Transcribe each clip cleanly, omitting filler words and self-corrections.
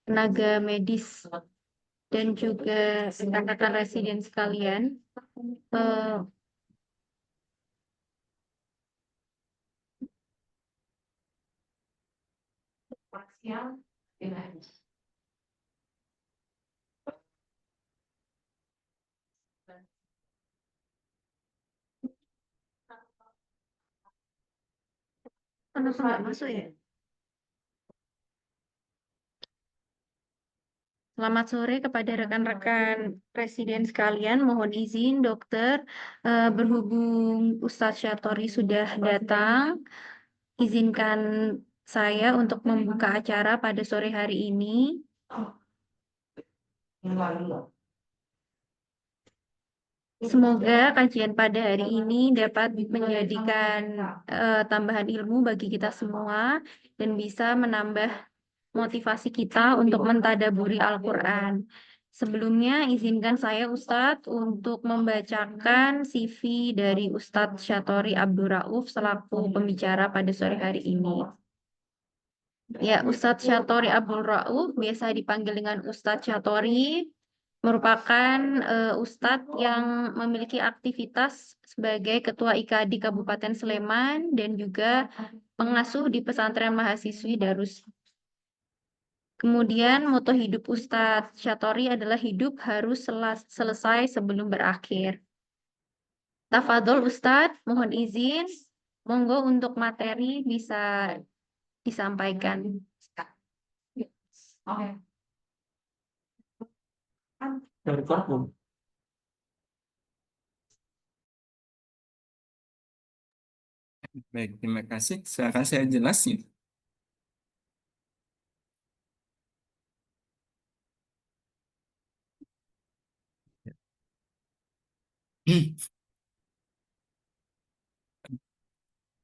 tenaga medis dan juga rekan-rekan residen sekalian. Eh, Kenapa nggak masuk ya? Selamat sore kepada rekan-rekan presiden sekalian. Mohon izin, dokter, berhubung Ustadz Syatori sudah datang, izinkan saya untuk membuka acara pada sore hari ini. Semoga kajian pada hari ini dapat menjadikan tambahan ilmu bagi kita semua dan bisa menambah motivasi kita untuk mentadaburi Al-Quran. Sebelumnya, izinkan saya Ustadz untuk membacakan CV dari Ustadz Syatori Abdul Rauf selaku pembicara pada sore hari ini. Ya, Ustadz Syatori Abdul Rauf, biasa dipanggil dengan Ustadz Syatori, merupakan Ustadz yang memiliki aktivitas sebagai Ketua IKADI Kabupaten Sleman dan juga pengasuh di Pesantren Mahasiswi Darus. Kemudian moto hidup Ustadz Syatori adalah hidup harus selesai sebelum berakhir. Tafadhol Ustadz, mohon izin. Monggo untuk materi bisa disampaikan. Baik, terima kasih. Sekarang saya jelasin.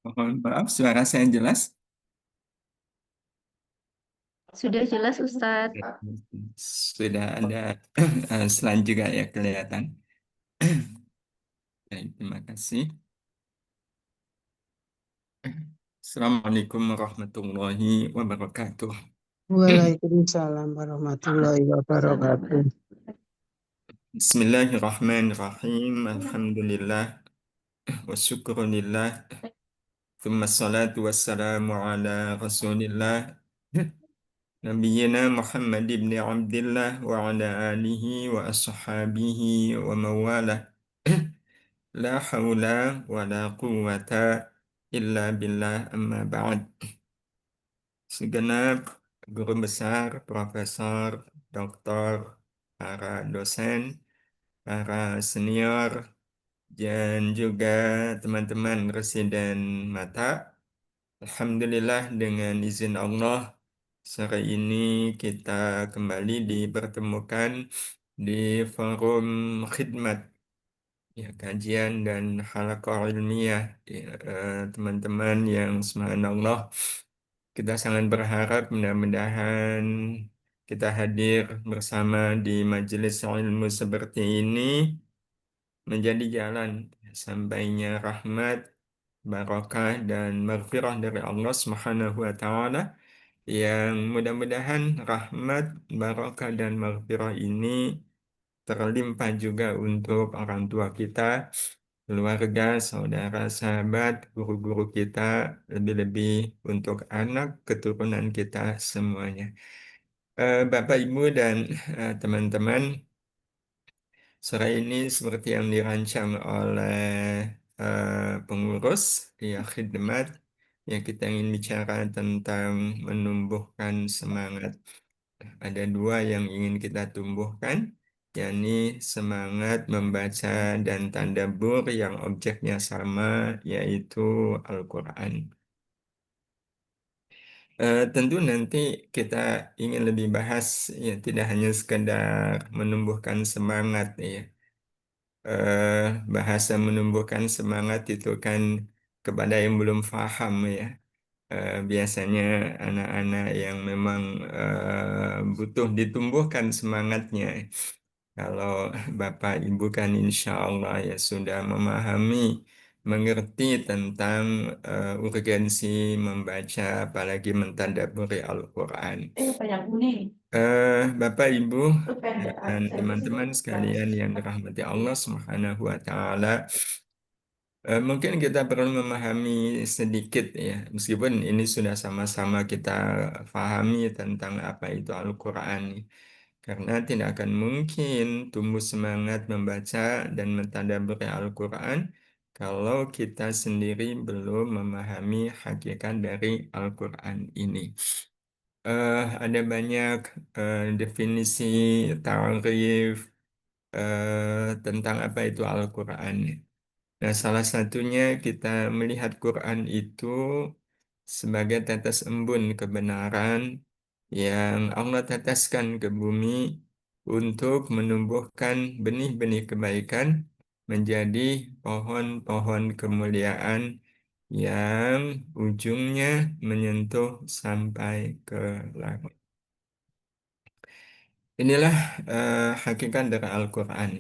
Mohon maaf, suara saya jelas. Sudah jelas Ustadz. Sudah ada slide juga ya kelihatan. Baik, terima kasih. Assalamualaikum warahmatullahi wabarakatuh. Waalaikumsalam warahmatullahi wabarakatuh. Bismillahirrahmanirrahim. Alhamdulillah. Wa syukurillah. Thumma salatu wassalamu ala rasulillah. Nabiyyina Muhammad ibn Abdillah wa ala alihi wa ashabihi wa mawalah. La hawla wa la quwwata illa billah amma ba'd. Segenap guru besar, profesor, doktor, para dosen, para senior, dan juga teman-teman residen Mata. Alhamdulillah dengan izin Allah, sore ini kita kembali dipertemukan di forum khidmat, ya, kajian dan halaqah ilmiah, ya, teman-teman yang subhanallah, kita sangat berharap mudah-mudahan kita hadir bersama di majelis ilmu seperti ini menjadi jalan sampainya rahmat, barakah dan maghfirah dari Allah Subhanahu wa taala, yang mudah-mudahan rahmat, barakah dan maghfirah ini terlimpah juga untuk orang tua kita, keluarga, saudara, sahabat, guru-guru kita, lebih-lebih untuk anak keturunan kita semuanya. Bapak, Ibu, dan teman-teman, sore ini seperti yang dirancang oleh pengurus ya khidmat, yang kita ingin bicara tentang menumbuhkan semangat. Ada dua yang ingin kita tumbuhkan, yakni semangat membaca dan tadabbur yang objeknya sama, yaitu Al-Quran. Tentu nanti kita ingin lebih bahas, ya, tidak hanya sekedar menumbuhkan semangat, ya. Bahasa menumbuhkan semangat itu kan kepada yang belum paham, ya. Biasanya anak-anak yang memang butuh ditumbuhkan semangatnya. Kalau Bapak Ibu kan insya Allah ya sudah memahami mengerti tentang urgensi membaca, apalagi mentadabburi Al-Quran. Bapak, Ibu, dan teman-teman sekalian yang dirahmati Allah Subhanahu wa Ta'ala, mungkin kita perlu memahami sedikit ya, meskipun ini sudah sama-sama kita pahami tentang apa itu Al-Quran. Karena tidak akan mungkin tumbuh semangat membaca dan mentadabburi Al-Quran kalau kita sendiri belum memahami hakikat dari Al-Quran ini. Ada banyak definisi, tarif tentang apa itu Al-Quran. Nah, salah satunya kita melihat Quran itu sebagai tetes embun kebenaran yang Allah teteskan ke bumi untuk menumbuhkan benih-benih kebaikan menjadi pohon-pohon kemuliaan yang ujungnya menyentuh sampai ke langit. Inilah hakikat dari Al-Quran.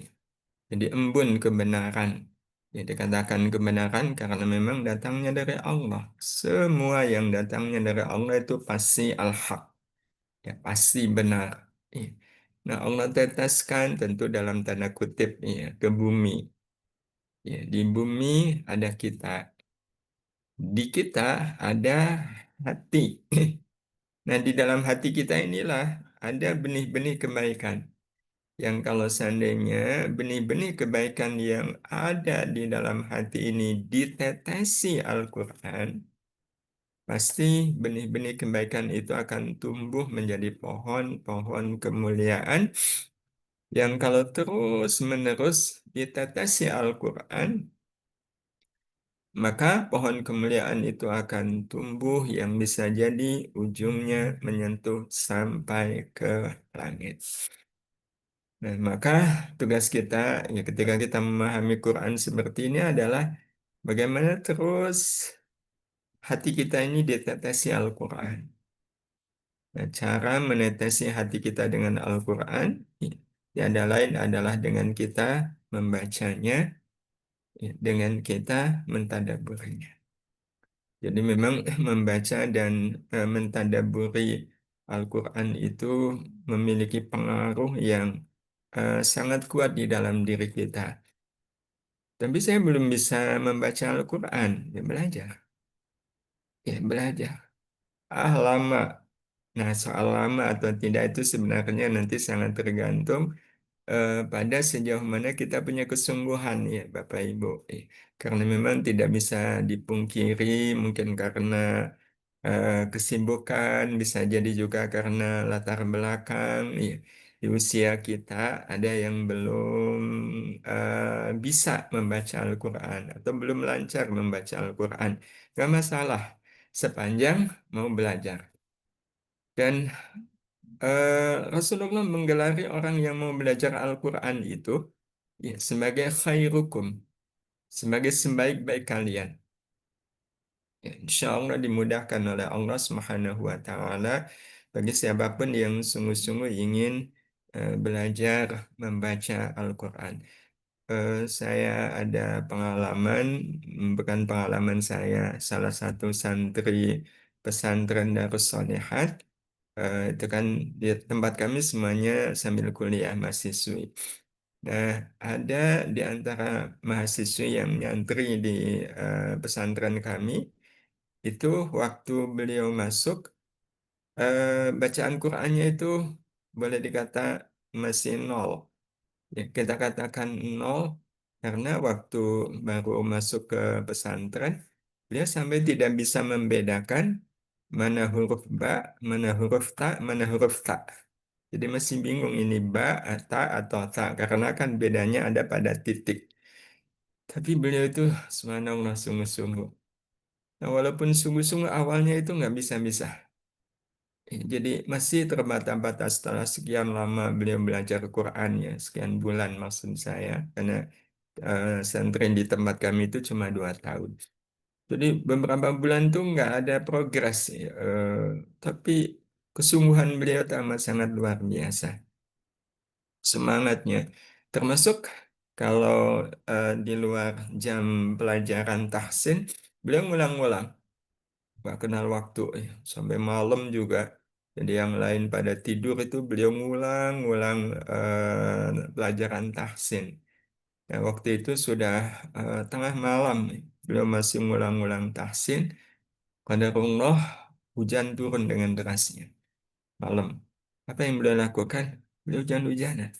Jadi embun kebenaran. Ya, dikatakan kebenaran karena memang datangnya dari Allah. Semua yang datangnya dari Allah itu pasti al-haq. Ya, pasti benar. Ya. Nah, Allah teteskan tentu dalam tanda kutip ya, ke bumi. Ya, di bumi ada kita. Di kita ada hati. Nah, di dalam hati kita inilah ada benih-benih kebaikan. Yang kalau seandainya benih-benih kebaikan yang ada di dalam hati ini ditetesi Al-Quran, pasti benih-benih kebaikan itu akan tumbuh menjadi pohon-pohon kemuliaan yang kalau terus-menerus ditetesi Al-Quran, maka pohon kemuliaan itu akan tumbuh yang bisa jadi ujungnya menyentuh sampai ke langit. Nah, maka tugas kita ya ketika kita memahami Quran seperti ini adalah bagaimana terus hati kita ini ditetesi Al-Quran. Nah, cara menetesi hati kita dengan Al-Quran tiada lain adalah dengan kita membacanya, ya, dengan kita mentadabburinya. Jadi memang membaca dan mentadabburi Al-Quran itu memiliki pengaruh yang sangat kuat di dalam diri kita. Tapi saya belum bisa membaca Al-Quran. Ya belajar. Ya belajar. Lama. Nah, soal lama atau tidak itu sebenarnya nanti sangat tergantung pada sejauh mana kita punya kesungguhan ya Bapak Ibu. Karena memang tidak bisa dipungkiri mungkin karena kesibukan, bisa jadi juga karena latar belakang. Ya. Di usia kita ada yang belum bisa membaca Al-Quran atau belum lancar membaca Al-Quran. Gak masalah, sepanjang mau belajar. Dan Rasulullah menggelari orang yang mau belajar Al-Quran itu ya, sebagai khairukum, sebagai sebaik-baik kalian. Ya, insya Allah dimudahkan oleh Allah Subhanahu wa Ta'ala bagi siapapun yang sungguh-sungguh ingin belajar membaca Al-Quran. Saya ada pengalaman, bukan pengalaman saya, salah satu santri pesantren Darus Shalihat, itu kan di tempat kami semuanya sambil kuliah mahasiswi. Nah, ada di antara mahasiswi yang nyantri di pesantren kami, itu waktu beliau masuk, bacaan Qur'annya itu boleh dikata masih nol. Ya, kita katakan nol karena waktu baru masuk ke pesantren, dia sampai tidak bisa membedakan mana huruf ba, mana huruf ta, mana huruf ta. Jadi masih bingung ini ba, ta, atau ta, karena kan bedanya ada pada titik. Tapi beliau itu subhanallah sungguh-sungguh. Nah, walaupun sungguh-sungguh awalnya itu nggak bisa-bisa. Jadi masih terbata-bata setelah sekian lama beliau belajar Quran ya, sekian bulan maksud saya, karena santri di tempat kami itu cuma 2 tahun. Jadi beberapa bulan tuh nggak ada progres, ya. Tapi kesungguhan beliau itu amat sangat luar biasa. Semangatnya, termasuk Kalau di luar jam pelajaran tahsin, beliau ngulang-ngulang, nggak kenal waktu, sampai malam juga. Jadi yang lain pada tidur itu beliau ngulang-ngulang pelajaran tahsin. Ya, waktu itu sudah tengah malam, beliau masih ngulang-ngulang tahsin. Qadarullah, hujan turun dengan derasnya malam. Apa yang beliau lakukan? Beliau hujan-hujanan.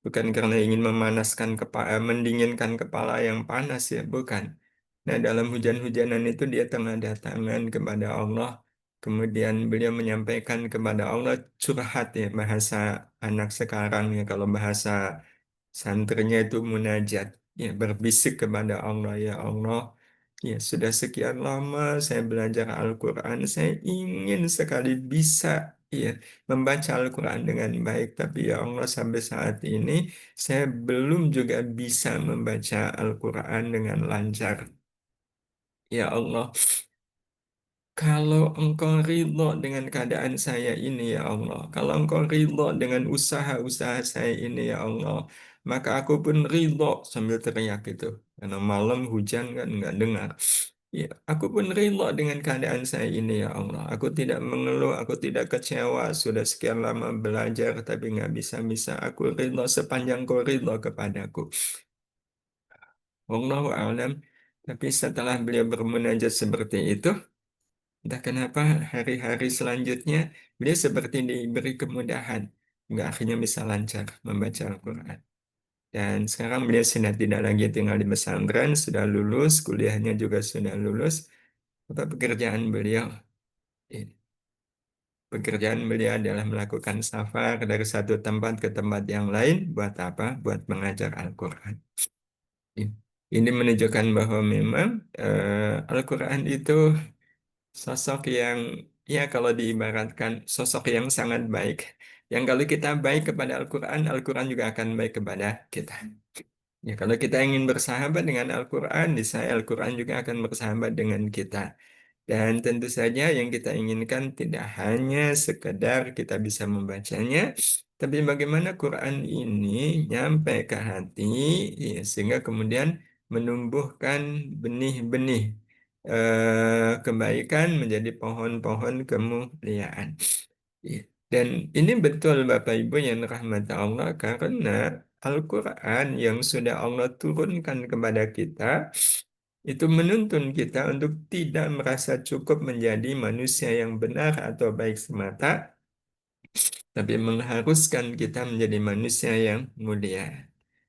Bukan karena ingin memanaskan kepala, mendinginkan kepala yang panas ya, bukan. Nah, dalam hujan-hujanan itu dia tengah tangan kepada Allah. Kemudian beliau menyampaikan kepada Allah, curhat ya, bahasa anak sekarang ya, kalau bahasa santrinya itu munajat, ya, berbisik kepada Allah, ya Allah, ya sudah sekian lama saya belajar Al-Quran, saya ingin sekali bisa, ya, membaca Al-Quran dengan baik, tapi ya Allah, sampai saat ini saya belum juga bisa membaca Al-Quran dengan lancar. Ya Allah, kalau Engkau ridho dengan keadaan saya ini, ya Allah, kalau Engkau ridho dengan usaha-usaha saya ini, ya Allah, maka aku pun ridho, sambil teriak itu. Karena malam hujan kan nggak dengar. Ya, aku pun ridho dengan keadaan saya ini, ya Allah. Aku tidak mengeluh, aku tidak kecewa. Sudah sekian lama belajar, tapi nggak bisa-bisa. Aku ridho sepanjang Kau ridho kepadaku. Wallahu a'lam. Tapi setelah beliau bermunajat seperti itu, entah kenapa hari-hari selanjutnya beliau seperti diberi kemudahan. Nggak, akhirnya bisa lancar membaca Al-Quran. Dan sekarang beliau sudah tidak lagi tinggal di pesantren, sudah lulus, kuliahnya juga sudah lulus. Apa pekerjaan beliau? Ini. Pekerjaan beliau adalah melakukan safar dari satu tempat ke tempat yang lain. Buat apa? Buat mengajar Al-Quran. Ini. Ini menunjukkan bahwa memang Al-Quran itu sosok yang, ya, kalau diibaratkan sosok yang sangat baik. Yang kalau kita baik kepada Al-Quran, Al-Quran juga akan baik kepada kita. Ya, kalau kita ingin bersahabat dengan Al-Quran, niscaya Al-Quran juga akan bersahabat dengan kita. Dan tentu saja yang kita inginkan tidak hanya sekedar kita bisa membacanya, tapi bagaimana Quran ini nyampe ke hati, ya, sehingga kemudian menumbuhkan benih-benih kebaikan menjadi pohon-pohon kemuliaan. Ya. Dan ini betul Bapak Ibu yang rahmat Allah, karena Al-Quran yang sudah Allah turunkan kepada kita itu menuntun kita untuk tidak merasa cukup menjadi manusia yang benar atau baik semata, tapi mengharuskan kita menjadi manusia yang mulia.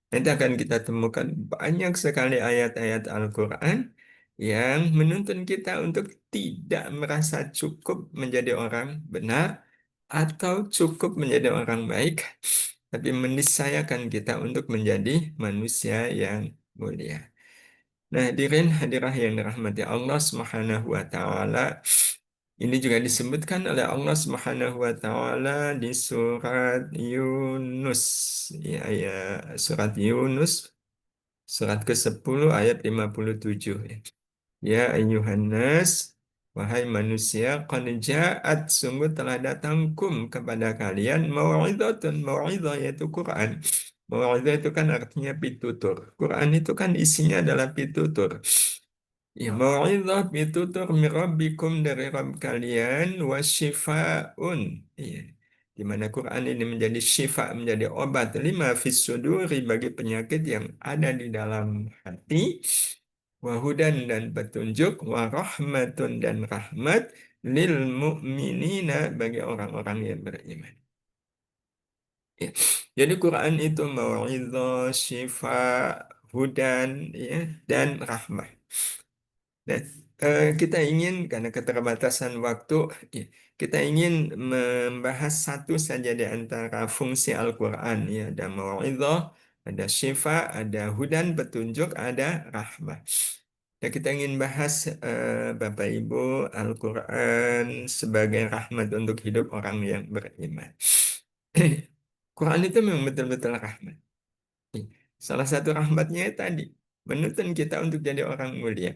Nanti akan kita temukan banyak sekali ayat-ayat Al-Quran yang menuntun kita untuk tidak merasa cukup menjadi orang benar atau cukup menjadi orang baik, tapi meniscayakan kita untuk menjadi manusia yang mulia. Nah, hadirin hadirah yang dirahmati Allah Subhanahu wa taala, ini juga disebutkan oleh Allah Subhanahu wa taala di surat Yunus. Ya, ya, surat Yunus surat ke-10 ayat 57. Ya ayyuhan nas, wahai manusia, qad ja'at, sungguh telah datang kepada kalian mau'izatun, mau'izah yaitu Quran. Mau'izah itu kan artinya pitutur. Quran itu kan isinya adalah pitutur. Ya, mau'izah pitutur min rabbikum, dari Rabb kalian, wasyifaun. Iya. Di mana Quran ini menjadi syifa, menjadi obat lima fis suduri, bagi penyakit yang ada di dalam hati, wahudan, dan petunjuk, warahmatun, dan rahmat, lil mu'minina, bagi orang-orang yang beriman. Ya. Jadi Quran itu mau'izah, syifa, hudan, ya, dan rahmat. Dan kita ingin, karena keterbatasan waktu, ya, kita ingin membahas satu saja di antara fungsi Al-Quran. Ya, ada mau'izah, ada syifa, ada hudan, petunjuk, ada rahmah. Ya, kita ingin bahas, Bapak Ibu, Al-Quran sebagai rahmat untuk hidup orang yang beriman. Quran itu memang betul-betul rahmat. Salah satu rahmatnya tadi, menuntun kita untuk jadi orang mulia.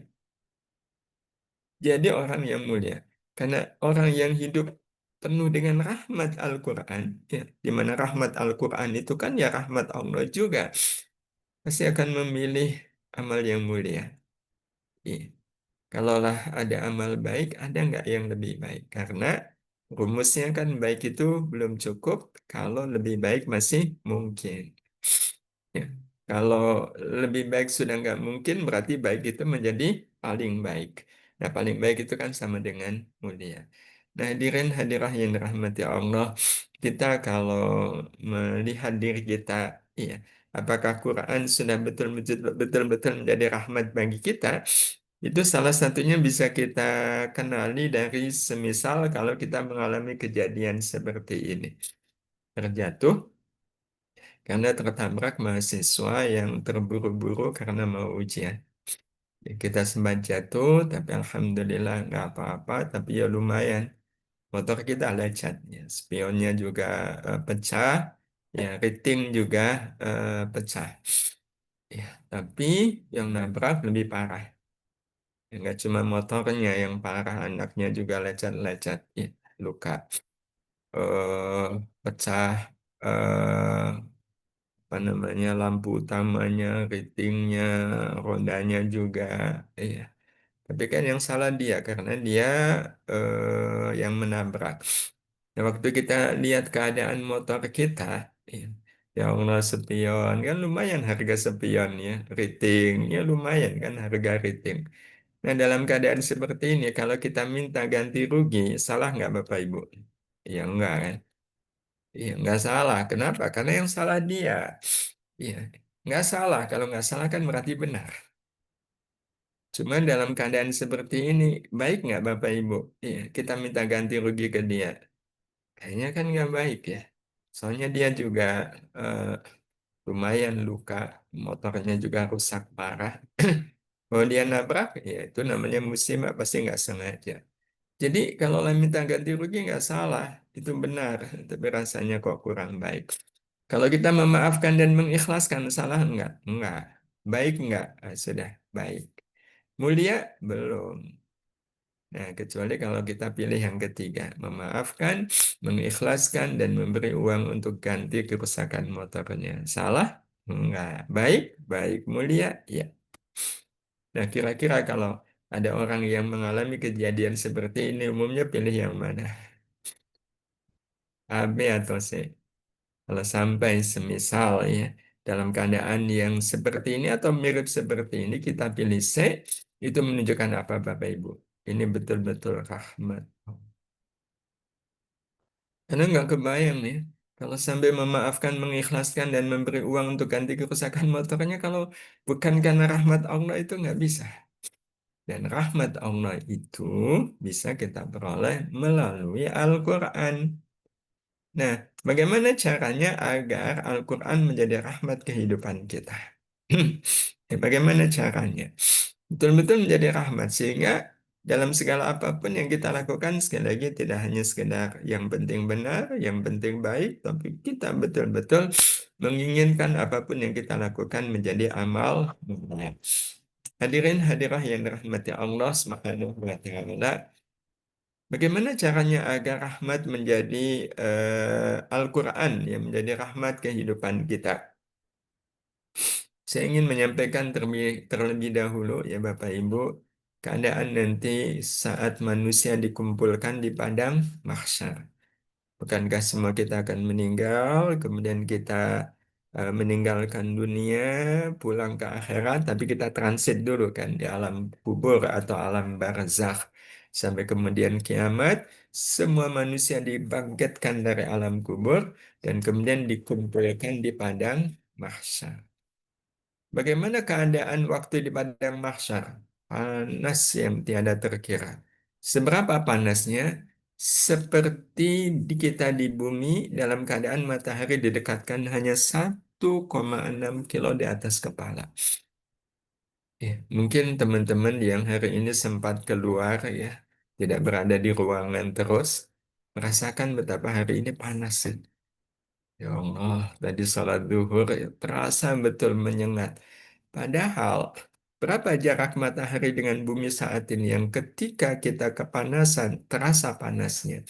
Jadi orang yang mulia. Karena orang yang hidup penuh dengan rahmat Al-Quran, ya, di mana rahmat Al-Quran itu kan ya rahmat Allah juga. pasti akan memilih amal yang mulia. Iya. Kalaulah ada amal baik, ada nggak yang lebih baik? Karena rumusnya kan baik itu belum cukup, kalau lebih baik masih mungkin. Ya. Kalau lebih baik sudah nggak mungkin, berarti baik itu menjadi paling baik. Nah, paling baik itu kan sama dengan mulia. Nah, hadirin hadirah yang dirahmati Allah, kita kalau melihat diri kita, iya, apakah Quran sudah betul-betul menjadi rahmat bagi kita? Itu salah satunya bisa kita kenali dari semisal kalau kita mengalami kejadian seperti ini. Terjatuh karena tertabrak mahasiswa yang terburu-buru karena mau ujian. Ya, kita sempat jatuh, tapi alhamdulillah nggak apa-apa, tapi ya lumayan. Motor kita lecet, ya. Spionnya juga pecah, ya rating juga pecah. Ya, tapi yang nabrak lebih parah. Ya, nggak cuma motornya yang parah, anaknya juga lecet-lecet, ya, luka, eh, pecah, apa namanya, lampu utamanya, ratingnya, rodanya juga, iya. Tapi kan yang salah dia karena dia yang menabrak. Nah, waktu kita lihat keadaan motor kita, iya, ya Allah spion kan lumayan harga spion ya, ratingnya lumayan kan harga rating. Nah, dalam keadaan seperti ini, kalau kita minta ganti rugi, salah nggak Bapak Ibu? Ya enggak kan? Iya, nggak salah. Kenapa? Karena yang salah dia. Iya, nggak salah. Kalau nggak salah kan berarti benar. Cuma dalam keadaan seperti ini, baik nggak Bapak Ibu? Iya, kita minta ganti rugi ke dia. Kayaknya kan nggak baik ya. Soalnya dia juga eh, lumayan luka, motornya juga rusak parah. Kalau dia nabrak, ya itu namanya musibah, pasti nggak sengaja. Jadi kalau minta ganti rugi nggak salah, itu benar, tapi rasanya kok kurang baik. Kalau kita memaafkan dan mengikhlaskan, salah enggak? Enggak. Baik enggak? Ah, sudah, baik. Mulia? Belum. Nah, kecuali kalau kita pilih yang ketiga, memaafkan, mengikhlaskan, dan memberi uang untuk ganti kerusakan motornya. Salah? Enggak. Baik? Baik. Mulia? Ya. Nah, kira-kira kalau ada orang yang mengalami kejadian seperti ini, umumnya pilih yang mana? A, B, atau C? Kalau sampai semisal ya, dalam keadaan yang seperti ini atau mirip seperti ini, kita pilih C, itu menunjukkan apa Bapak Ibu? Ini betul-betul rahmat. Karena nggak kebayang nih, kalau sampai memaafkan, mengikhlaskan, dan memberi uang untuk ganti kerusakan motornya, kalau bukan karena rahmat Allah itu nggak bisa. Dan rahmat Allah itu bisa kita peroleh melalui Al-Quran. Nah, bagaimana caranya agar Al-Quran menjadi rahmat kehidupan kita? Ya, bagaimana caranya? Betul-betul menjadi rahmat, sehingga dalam segala apapun yang kita lakukan, sekali lagi tidak hanya sekedar yang penting benar, yang penting baik, tapi kita betul-betul menginginkan apapun yang kita lakukan menjadi amal mulia. Hadirin hadirah yang dirahmati Allah Subhanahu wa taala. Bagaimana caranya agar rahmat menjadi Al-Quran yang menjadi rahmat kehidupan kita? Saya ingin menyampaikan terlebih dahulu ya Bapak Ibu, keadaan nanti saat manusia dikumpulkan di padang mahsyar. Bukankah semua kita akan meninggal, kemudian kita meninggalkan dunia, pulang ke akhirat, tapi kita transit dulu kan di alam kubur atau alam barzakh. Sampai kemudian kiamat, semua manusia dibangkitkan dari alam kubur dan kemudian dikumpulkan di padang mahsyar. Bagaimana keadaan waktu di padang mahsyar? Panas yang tiada terkira. Seberapa panasnya? Seperti di kita di bumi dalam keadaan matahari didekatkan hanya 1,6 kilo di atas kepala. Ya, mungkin teman-teman yang hari ini sempat keluar ya, tidak berada di ruangan terus, merasakan betapa hari ini panas. Ya Allah, tadi sholat zuhur ya, terasa betul menyengat. Padahal, berapa jarak matahari dengan bumi saat ini yang ketika kita kepanasan, terasa panasnya?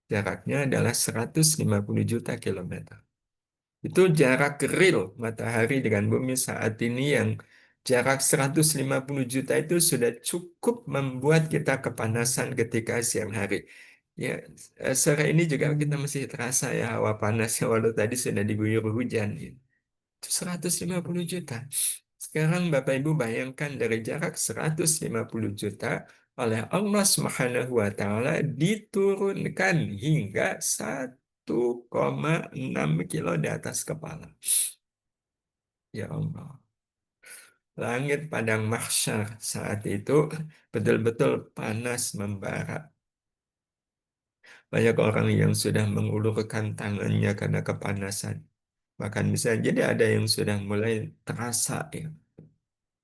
Jaraknya adalah 150 juta kilometer. Itu jarak real matahari dengan bumi saat ini yang jarak 150 juta itu sudah cukup membuat kita kepanasan ketika siang hari. Ya, sore ini juga kita masih terasa ya hawa panasnya walau tadi sudah diguyur hujan. Gitu. Itu 150 juta. Sekarang Bapak Ibu bayangkan dari jarak 150 juta oleh Allah Subhanahu wa taala diturunkan hingga 1,6 kilo di atas kepala. Ya Allah. Langit padang mahsyar saat itu betul-betul panas membara. Banyak orang yang sudah mengulurkan tangannya karena kepanasan. Bahkan bisa jadi ada yang sudah mulai terasa ya.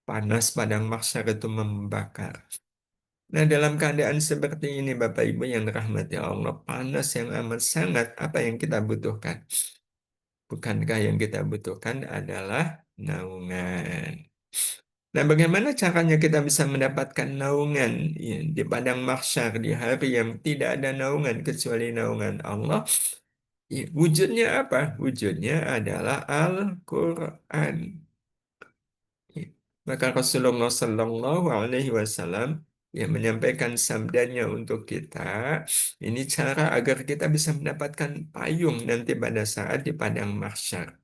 Panas padang mahsyar itu membakar. Nah, dalam keadaan seperti ini, Bapak Ibu yang dirahmati Allah, panas yang amat sangat, apa yang kita butuhkan? Bukankah yang kita butuhkan adalah naungan? Nah, bagaimana caranya kita bisa mendapatkan naungan ya, di padang mahsyar di hari yang tidak ada naungan kecuali naungan Allah? Ya, wujudnya apa? Wujudnya adalah Al-Quran. Ya, maka Rasulullah Shallallahu Alaihi Wasallam yang menyampaikan sabdanya untuk kita, ini cara agar kita bisa mendapatkan payung nanti pada saat di padang mahsyar.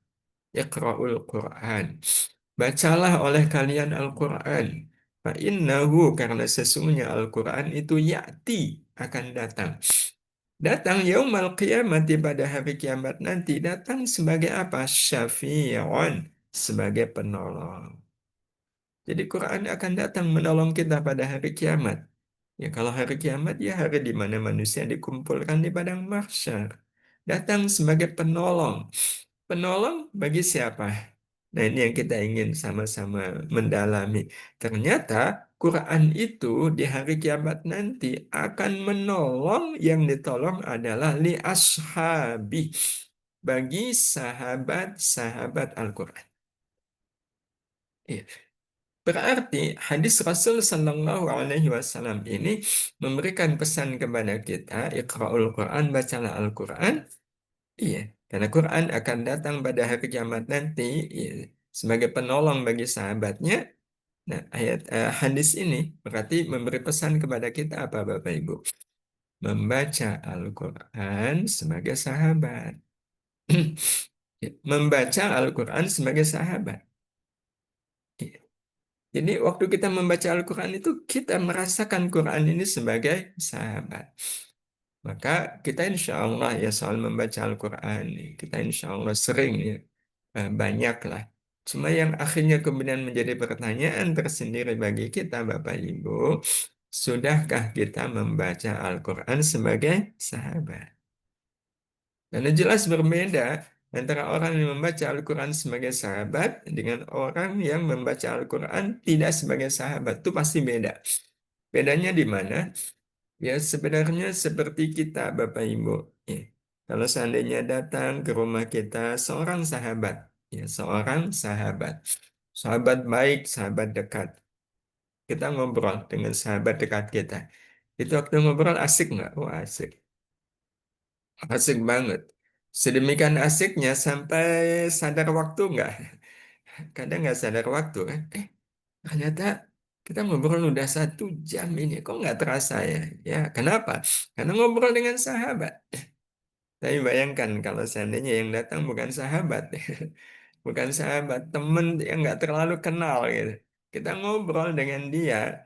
Iqra'ul Quran. Bacalah oleh kalian Al-Quran. Fa'innahu karena sesungguhnya Al-Quran itu ya'ti akan datang. Datang yaumal qiyamati pada hari kiamat nanti. Datang sebagai apa? Syafi'un. Sebagai penolong. Jadi Quran akan datang menolong kita pada hari kiamat. Ya kalau hari kiamat ya hari di mana manusia dikumpulkan di padang mahsyar. Datang sebagai penolong. Penolong bagi siapa? Nah, ini yang kita ingin sama-sama mendalami. Ternyata Quran itu di hari kiamat nanti akan menolong yang ditolong adalah li ashabi bagi sahabat-sahabat Al-Quran. Iya. Berarti hadis Rasul Sallallahu Alaihi Wasallam ini memberikan pesan kepada kita, Iqra'ul Quran, bacalah Al-Quran. Iya, karena Quran akan datang pada hari kiamat nanti iya, sebagai penolong bagi sahabatnya. Nah, hadis ini berarti memberi pesan kepada kita apa Bapak Ibu? Membaca Al-Quran sebagai sahabat. Ya, membaca Al-Quran sebagai sahabat. Iya. Jadi waktu kita membaca Al-Quran itu kita merasakan Quran ini sebagai sahabat. Maka kita insya Allah ya soal membaca Al-Quran, kita insya Allah sering ya, banyak lah. Cuma yang akhirnya kemudian menjadi pertanyaan tersendiri bagi kita Bapak Ibu, sudahkah kita membaca Al-Quran sebagai sahabat? Karena jelas berbeda antara orang yang membaca Al-Quran sebagai sahabat dengan orang yang membaca Al-Quran tidak sebagai sahabat. Itu pasti beda. Bedanya di mana? Ya sebenarnya seperti kita Bapak Ibu. Ya. Kalau seandainya datang ke rumah kita seorang sahabat, ya seorang sahabat, sahabat baik, sahabat dekat. Kita ngobrol dengan sahabat dekat kita. Itu waktu ngobrol asik nggak? Oh asik. Asik banget. Sedemikian asiknya sampai sadar waktu nggak? Kadang nggak sadar waktu kan? Ternyata kita ngobrol udah 1 jam ini. Kok nggak terasa ya? Ya kenapa? Karena ngobrol dengan sahabat. Tapi bayangkan kalau seandainya yang datang bukan sahabat. Bukan sahabat, temen yang nggak terlalu kenal gitu. Kita ngobrol dengan dia,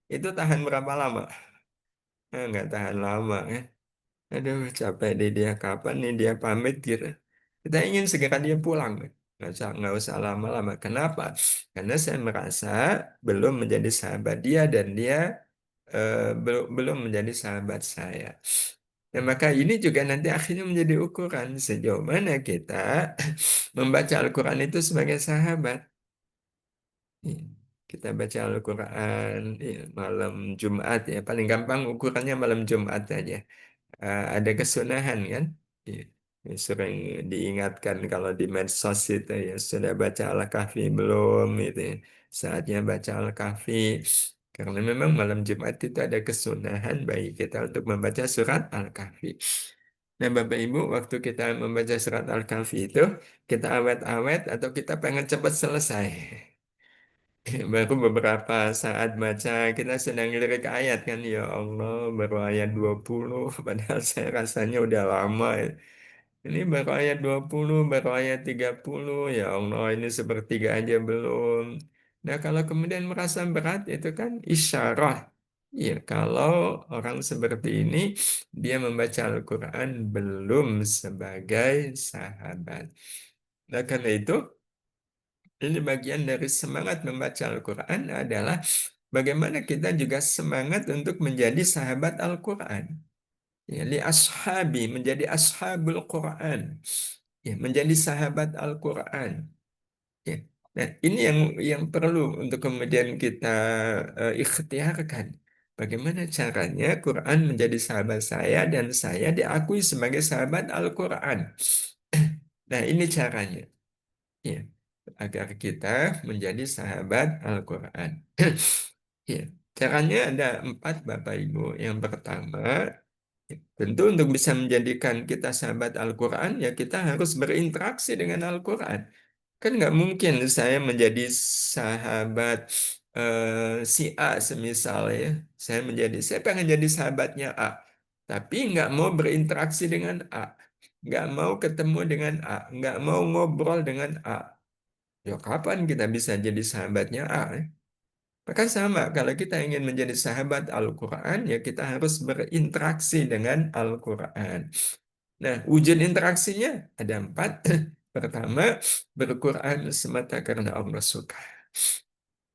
itu tahan berapa lama? Nggak tahan lama kan? Aduh, capek deh dia kapan nih dia pamit gitu. Kita ingin segera dia pulang. Nggak usah lama-lama. Kenapa? Karena saya merasa belum menjadi sahabat dia dan dia belum menjadi sahabat saya. Nah, maka ini juga nanti akhirnya menjadi ukuran sejauh mana kita membaca Al-Quran itu sebagai sahabat. Iya. Kita baca Al-Quran iya, malam Jumat ya. Paling gampang ukurannya malam Jumat aja. Ada kesunahan kan? Iya. Ya, sering diingatkan kalau di medsos itu ya sudah baca Al-Kahfi belum gitu ya. Saatnya baca Al-Kahfi. Karena memang malam Jumat itu ada kesunahan bagi kita untuk membaca surat Al-Kahfi. Nah, Bapak Ibu, waktu kita membaca surat Al-Kahfi itu, kita awet-awet atau kita pengen cepat selesai. Baru beberapa saat baca, kita sedang lirik ayat kan, ya Allah, baru ayat 20, padahal saya rasanya udah lama. Ini baru ayat 20, baru ayat 30, ya Allah, ini sepertiga aja belum. Nah, kalau kemudian merasa berat, itu kan isyarah. Ya, kalau orang seperti ini, dia membaca Al-Quran belum sebagai sahabat. Nah, karena itu, ini bagian dari semangat membaca Al-Quran adalah bagaimana kita juga semangat untuk menjadi sahabat Al-Quran. Ya, li ashabi, menjadi ashabul Quran. Ya, menjadi sahabat Al-Quran. Ya. Nah, ini yang perlu untuk kemudian kita ikhtiarkan. Bagaimana caranya Quran menjadi sahabat saya dan saya diakui sebagai sahabat Al-Quran. Nah, ini caranya. Ya, agar kita menjadi sahabat Al-Quran. Ya, caranya ada 4, Bapak Ibu. Yang pertama, tentu untuk bisa menjadikan kita sahabat Al-Quran, ya kita harus berinteraksi dengan Al-Quran. Kan nggak mungkin saya menjadi sahabat si A semisal ya. Saya pengen jadi sahabatnya A. Tapi nggak mau berinteraksi dengan A. Nggak mau ketemu dengan A. Nggak mau ngobrol dengan A. Ya kapan kita bisa jadi sahabatnya A? Ya? Maka sama, kalau kita ingin menjadi sahabat Al-Quran, ya kita harus berinteraksi dengan Al-Quran. Nah, wujud interaksinya ada 4. Pertama, berquran semata karena Allah suka.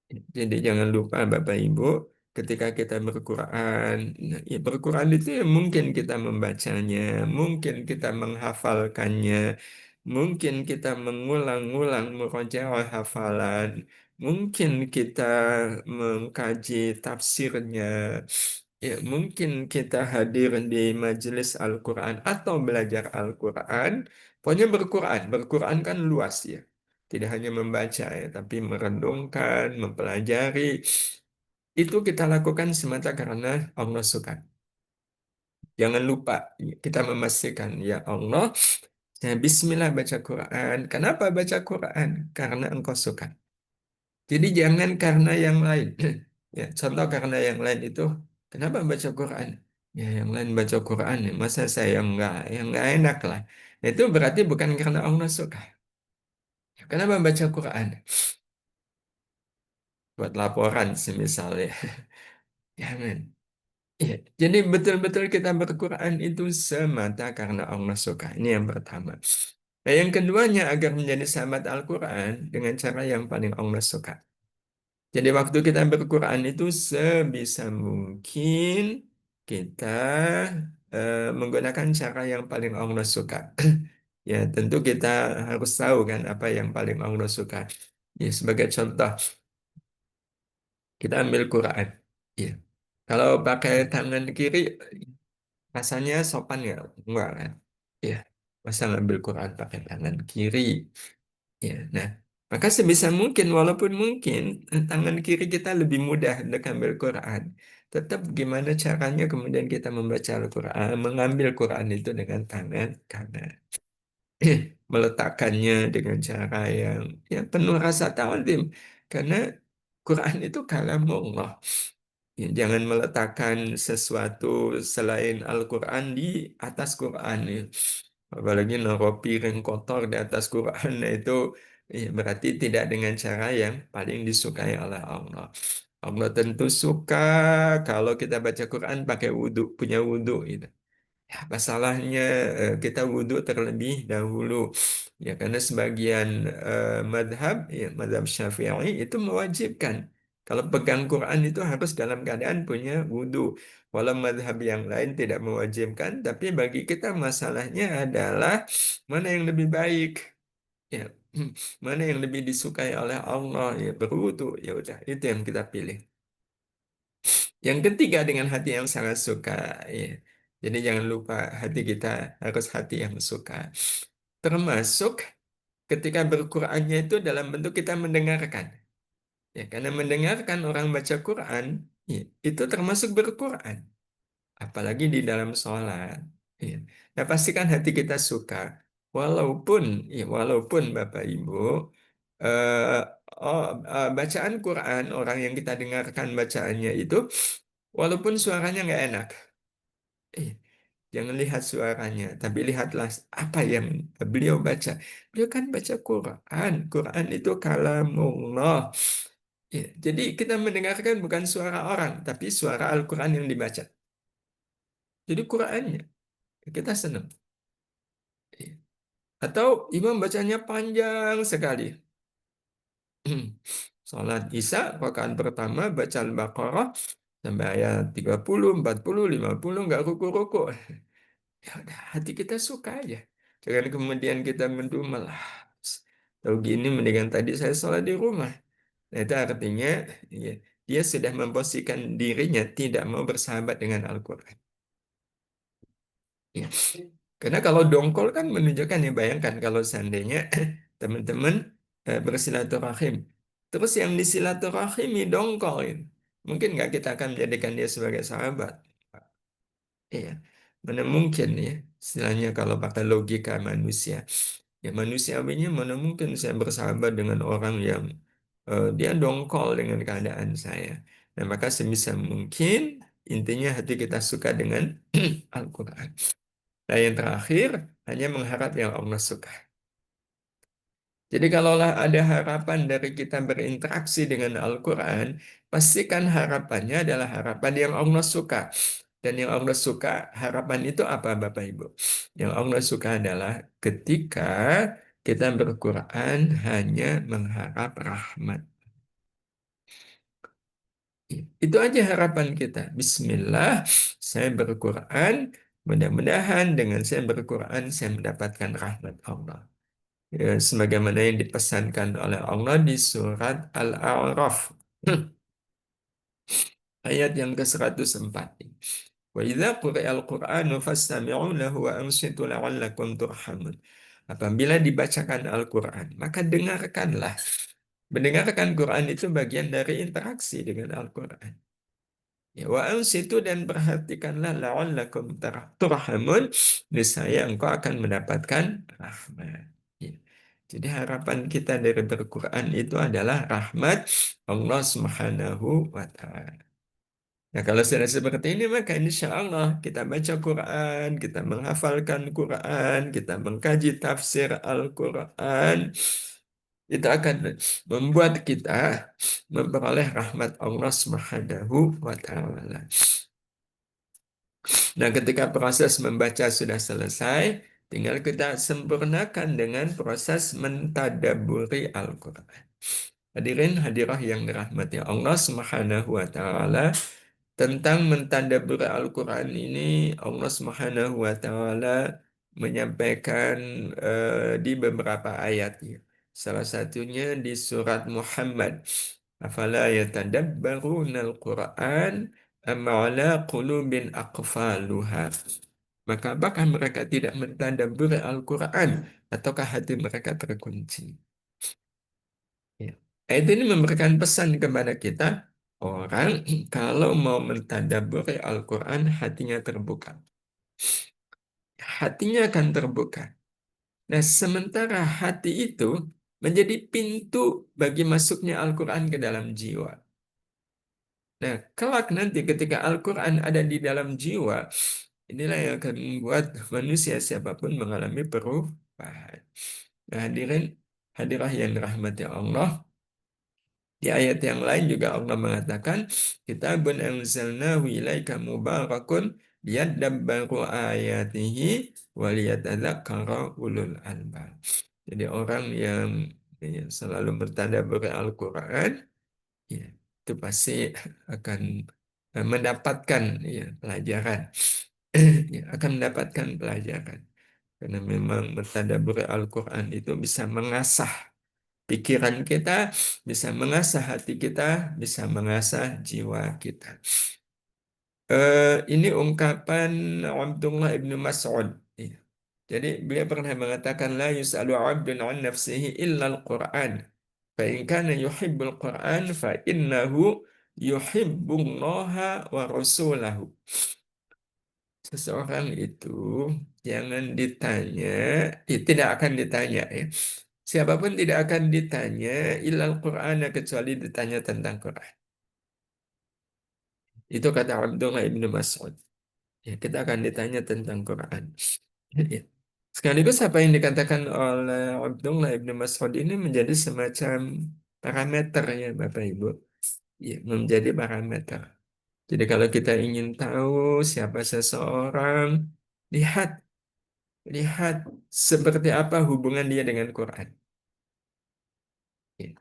Jadi jangan lupa Bapak Ibu, ketika kita berquran, nah, ya berquran itu ya mungkin kita membacanya, mungkin kita menghafalkannya, mungkin kita mengulang-ulang murojaah hafalan, mungkin kita mengkaji tafsirnya, ya mungkin kita hadir di majelis Al-Quran atau belajar Al-Quran. Pokoknya berquran, berquran kan luas ya. Tidak hanya membaca ya, tapi merenungkan, mempelajari. Itu kita lakukan semata karena Allah suka. Jangan lupa, kita memastikan, ya Allah, saya bismillah baca Quran. Kenapa baca Quran? Karena Engkau suka. Jadi jangan karena yang lain. Ya, contoh karena yang lain itu, kenapa baca Quran? Ya, yang lain baca Quran, ya, masa saya yang enggak enak lah. Nah, itu berarti bukan karena Allah suka. Kenapa baca Quran? Buat laporan semisalnya. Jangan. Ya, jadi betul-betul kita berquran itu semata karena Allah suka. Ini yang pertama. Nah, yang keduanya agar menjadi sahabat Al-Quran dengan cara yang paling Allah suka. Jadi waktu kita berquran itu sebisa mungkin kita menggunakan cara yang paling Allah suka. Ya, tentu kita harus tahu kan apa yang paling Allah suka. Ya, sebagai contoh, kita ambil Quran. Ya. Kalau pakai tangan kiri, rasanya sopan ya? Enggak kan? Ya, masa ngambil Quran pakai tangan kiri. Ya, nah, maka sebisa mungkin, walaupun mungkin tangan kiri kita lebih mudah untuk ambil Quran, tetap gimana caranya kemudian kita membaca Al-Quran, mengambil Quran itu dengan tangan kanan. Meletakkannya dengan cara yang penuh rasa ta'zim. Karena Quran itu kalamullah. Ya, jangan meletakkan sesuatu selain Al-Quran di atas Quran. Ya. Apalagi naruh piring kotor di atas Quran, nah itu ya, berarti tidak dengan cara yang paling disukai oleh Allah. Allah tentu suka kalau kita baca Quran pakai wudhu, punya wudhu. Gitu. Ya, masalahnya kita wudhu terlebih dahulu. Ya, karena sebagian madhab, ya, madhab Syafi'i itu mewajibkan. Kalau pegang Quran itu harus dalam keadaan punya wudhu. Walau madhab yang lain tidak mewajibkan, tapi bagi kita masalahnya adalah mana yang lebih baik. Ya, mana yang lebih disukai oleh Allah, ya berwudhu. Ya udah, itu yang kita pilih. Yang ketiga dengan hati yang sangat suka, ya. Jadi jangan lupa hati kita harus hati yang suka. Termasuk ketika berqurannya itu dalam bentuk kita mendengarkan. Ya, karena mendengarkan orang baca Quran, ya, itu termasuk berquran. Apalagi di dalam sholat. Iya. Nah, pastikan hati kita suka. Walaupun, ya, walaupun Bapak Ibu, eh, bacaan Quran, orang yang kita dengarkan bacaannya itu, walaupun suaranya nggak enak, eh, jangan lihat suaranya, tapi lihatlah apa yang beliau baca. Beliau kan baca Quran. Quran itu kalamullah. Ya, jadi kita mendengarkan bukan suara orang, tapi suara Al-Quran yang dibaca. Jadi Qurannya, kita senang. Ya. Atau imam bacanya panjang sekali. Salat Isya, rakaat pertama baca Al-Baqarah sampai ayat 30, 40, 50, nggak ruku-ruku. Ya udah, hati kita suka aja. Jangan kemudian kita mendumel. Tahu gini, mendingan tadi saya sholat di rumah. Nah, itu artinya ya, dia sudah memposisikan dirinya tidak mau bersahabat dengan Al-Quran. Ya. Karena kalau dongkol kan menunjukkan, ya bayangkan kalau seandainya teman-teman bersilaturahim. Terus yang disilaturahimi dongkolin. Mungkin nggak kita akan menjadikan dia sebagai sahabat. Iya, mana mungkin ya, istilahnya kalau pakai logika manusia. Ya manusiawinya mana mungkin saya bersahabat dengan orang yang dia dongkol dengan keadaan saya. Nah maka sebisa mungkin intinya hati kita suka dengan Al-Quran. Nah yang terakhir hanya mengharap yang Allah suka. Jadi kalaulah ada harapan dari kita berinteraksi dengan Al-Quran, pastikan harapannya adalah harapan yang Allah suka. Dan yang Allah suka, harapan itu apa Bapak Ibu? Yang Allah suka adalah ketika kita berquran hanya mengharap rahmat. Itu aja harapan kita. Bismillah, saya berquran, mudah-mudahan dengan saya berquran, saya mendapatkan rahmat Allah. Ya, sebagaimana yang dipesankan oleh Allah di surat Al-A'raf. Ayat yang ke-104. Wa idza quri'al Qur'anu fastami'u lahu wa ansitu la'allakum turhamun. Apabila dibacakan Al-Quran, maka dengarkanlah. Mendengarkan Quran itu bagian dari interaksi dengan Al-Quran. Ya, wa ansitu dan perhatikanlah la'allakum turhamun. Niscaya engkau akan mendapatkan rahmat. Ya. Jadi harapan kita dari berquran itu adalah rahmat Allah Subhanahu wa Ta'ala. Nah, kalau sudah seperti ini, maka insya Allah kita baca Quran, kita menghafalkan Quran, kita mengkaji tafsir Al-Quran, itu akan membuat kita memperoleh rahmat Allah Subhanahu wa Ta'ala. Nah, ketika proses membaca sudah selesai, tinggal kita sempurnakan dengan proses mentadaburi Al-Quran. Hadirin hadirah yang dirahmati Allah Subhanahu wa Ta'ala, tentang mentadabbur Al-Quran ini Allah Subhanahu wa Ta'ala menyampaikan di beberapa ayatnya. Salah satunya di surat Muhammad. Afala yatadabbaruna al-Quran am ala qulubin aqfaluha. Maka apakah mereka tidak mentadabbur Al-Quran ataukah hati mereka terkunci? Ya. Ayat ini memberikan pesan kepada kita, orang kalau mau mentadabburi Al-Quran, hatinya terbuka. Hatinya akan terbuka. Nah, sementara hati itu menjadi pintu bagi masuknya Al-Quran ke dalam jiwa. Nah, kelak nanti ketika Al-Quran ada di dalam jiwa, inilah yang akan membuat manusia siapapun mengalami perubahan. Nah, hadirin, hadirah yang dirahmati Allah, di ayat yang lain juga Allah mengatakan, Kitabun anzalnahu ilaika mubarakun liyadabbaru ayatihi waliyatadzakkara ulul albab. Jadi orang yang ya, selalu bertadabbur Al-Quran, ya, itu pasti akan mendapatkan ya, pelajaran. Ya, akan mendapatkan pelajaran. Karena memang bertadabbur Al-Quran itu bisa mengasah pikiran kita, bisa mengasah hati kita, bisa mengasah jiwa kita. Ini ungkapan Abdullah ibnu Mas'ud. Iya. Jadi beliau pernah mengatakan, La yus'alu abdun an nafsihi illa al-Quran. Fa in kana yuhibbul Quran, fa innahu yuhibbullaha wa rasulahu. seseorang itu jangan ditanya, tidak akan ditanya ya. Siapapun tidak akan ditanya ilal Quran kecuali ditanya tentang Quran. Itu kata Abdullah ibnu Mas'ud. Ya, kita akan ditanya tentang Quran. Ya. Sekaligus apa yang dikatakan oleh Abdullah ibnu Mas'ud ini menjadi semacam parameter ya Bapak Ibu. Ya, menjadi parameter. Jadi kalau kita ingin tahu siapa seseorang, lihat lihat seperti apa hubungan dia dengan Quran. Ya.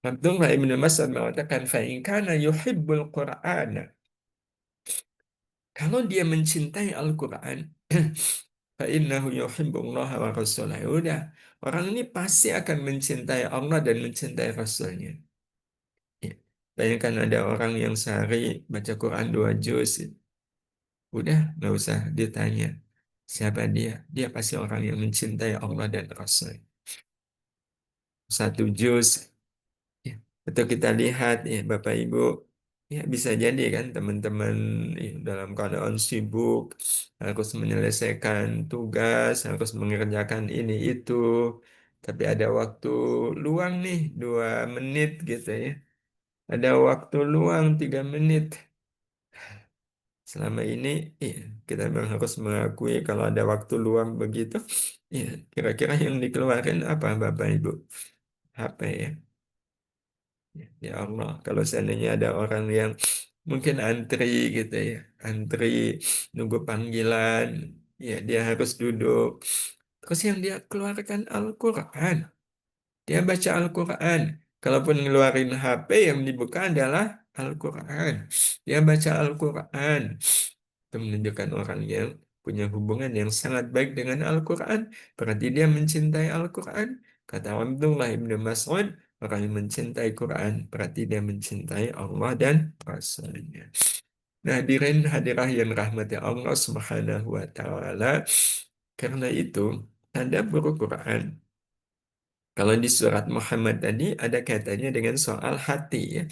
Abdullah ibn Mas'ud mengatakan, "Fa'in kana yuhibbul Qur'an." Kalau dia mencintai Al-Quran, fa'innahu yuhibbullah wa rasulah. Ya udah, orang ini pasti akan mencintai Allah dan mencintai Rasulnya. Ya. Bayangkan ada orang yang sehari baca Quran 2 juz, udah nggak usah ditanya siapa dia. Dia pasti orang yang mencintai Allah dan Rasul. 1 juz. Ya, atau kita lihat ya Bapak Ibu, ya bisa jadi kan teman-teman ya, dalam keadaan sibuk harus menyelesaikan tugas, harus mengerjakan ini itu, tapi ada waktu luang nih 2 menit gitu ya, ada waktu luang 3 menit. Selama ini ya, kita memang harus mengakui kalau ada waktu luang begitu, ya kira-kira yang dikeluarin apa Bapak Ibu? HP ya. Ya Allah, kalau seandainya ada orang yang mungkin antri gitu ya, antri nunggu panggilan, ya dia harus duduk. Terus yang dia keluarkan Al-Quran, dia baca Al-Quran. Kalaupun ngeluarin HP, yang dibuka adalah Al-Quran. Dia baca Al-Quran. Itu menunjukkan orang yang punya hubungan yang sangat baik dengan Al-Quran. Berarti dia mencintai Al-Quran. Kata Abdullah ibn Mas'ud, orang yang mencintai Quran berarti dia mencintai Allah dan Rasulnya. Nah, hadirin hadirah yang rahmati Allah Subhanahu wa taala. Karena itu, tadabbur Quran. Kalau di surat Muhammad tadi ada kaitannya dengan soal hati ya.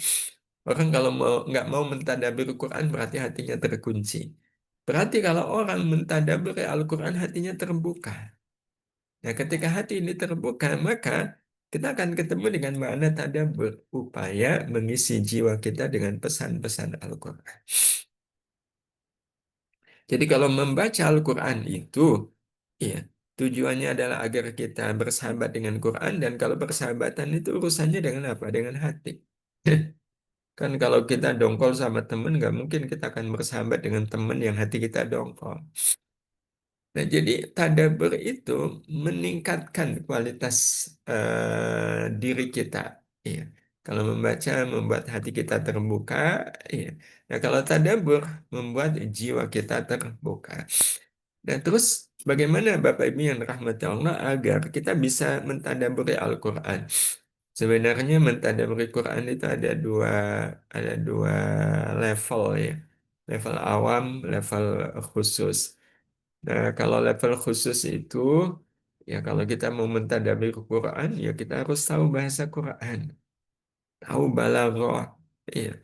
Orang kalau nggak mau mentadabbur Quran berarti hatinya terkunci. Berarti kalau orang mentadabbur Al-Quran hatinya terbuka. Nah, ketika hati ini terbuka, maka kita akan ketemu dengan makna tadabbur, upaya mengisi jiwa kita dengan pesan-pesan Al-Quran. Jadi kalau membaca Al-Quran itu, ya, tujuannya adalah agar kita bersahabat dengan Quran, dan kalau persahabatan itu urusannya dengan apa? Dengan hati. Kan kalau kita dongkol sama temen, nggak mungkin kita akan bersahabat dengan temen yang hati kita dongkol. Nah, jadi tadabbur itu meningkatkan kualitas diri kita. Iya. Kalau membaca membuat hati kita terbuka. Iya. Nah, kalau tadabbur membuat jiwa kita terbuka. Dan terus bagaimana Bapak Ibu yang dirahmati Allah agar kita bisa mentadabburi Al-Quran? Sebenarnya mentadabburi Quran itu ada dua level ya. Level awam, level khusus. Nah, kalau level khusus itu, ya kalau kita mau mentadabbur Quran, ya kita harus tahu bahasa Quran, tahu balaghah, ya,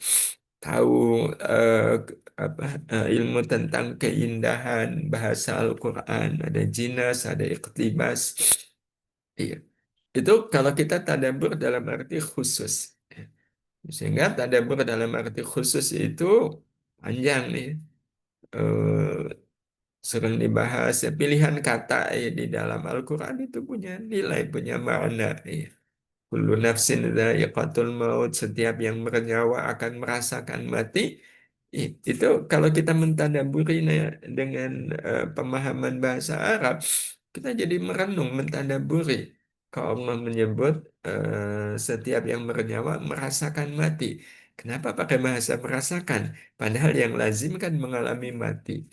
tahu eh, apa ilmu tentang keindahan bahasa Al-Quran, ada jinas, ada iqtibas, iya. Itu kalau kita tadabbur dalam arti khusus. Sehingga tadabbur dalam arti khusus itu panjang nih. Eh, Sering dibahas ya, pilihan kata ya, di dalam Al-Quran itu punya nilai, punya makna ya. Kullu nafsin dha'iqatul maut, setiap yang bernyawa akan merasakan mati. Itu kalau kita mentadabburinya dengan pemahaman bahasa Arab, kita jadi merenung, mentadabburi. Kalau Allah menyebut setiap yang bernyawa merasakan mati. Kenapa pakai bahasa merasakan? Padahal yang lazim kan mengalami mati.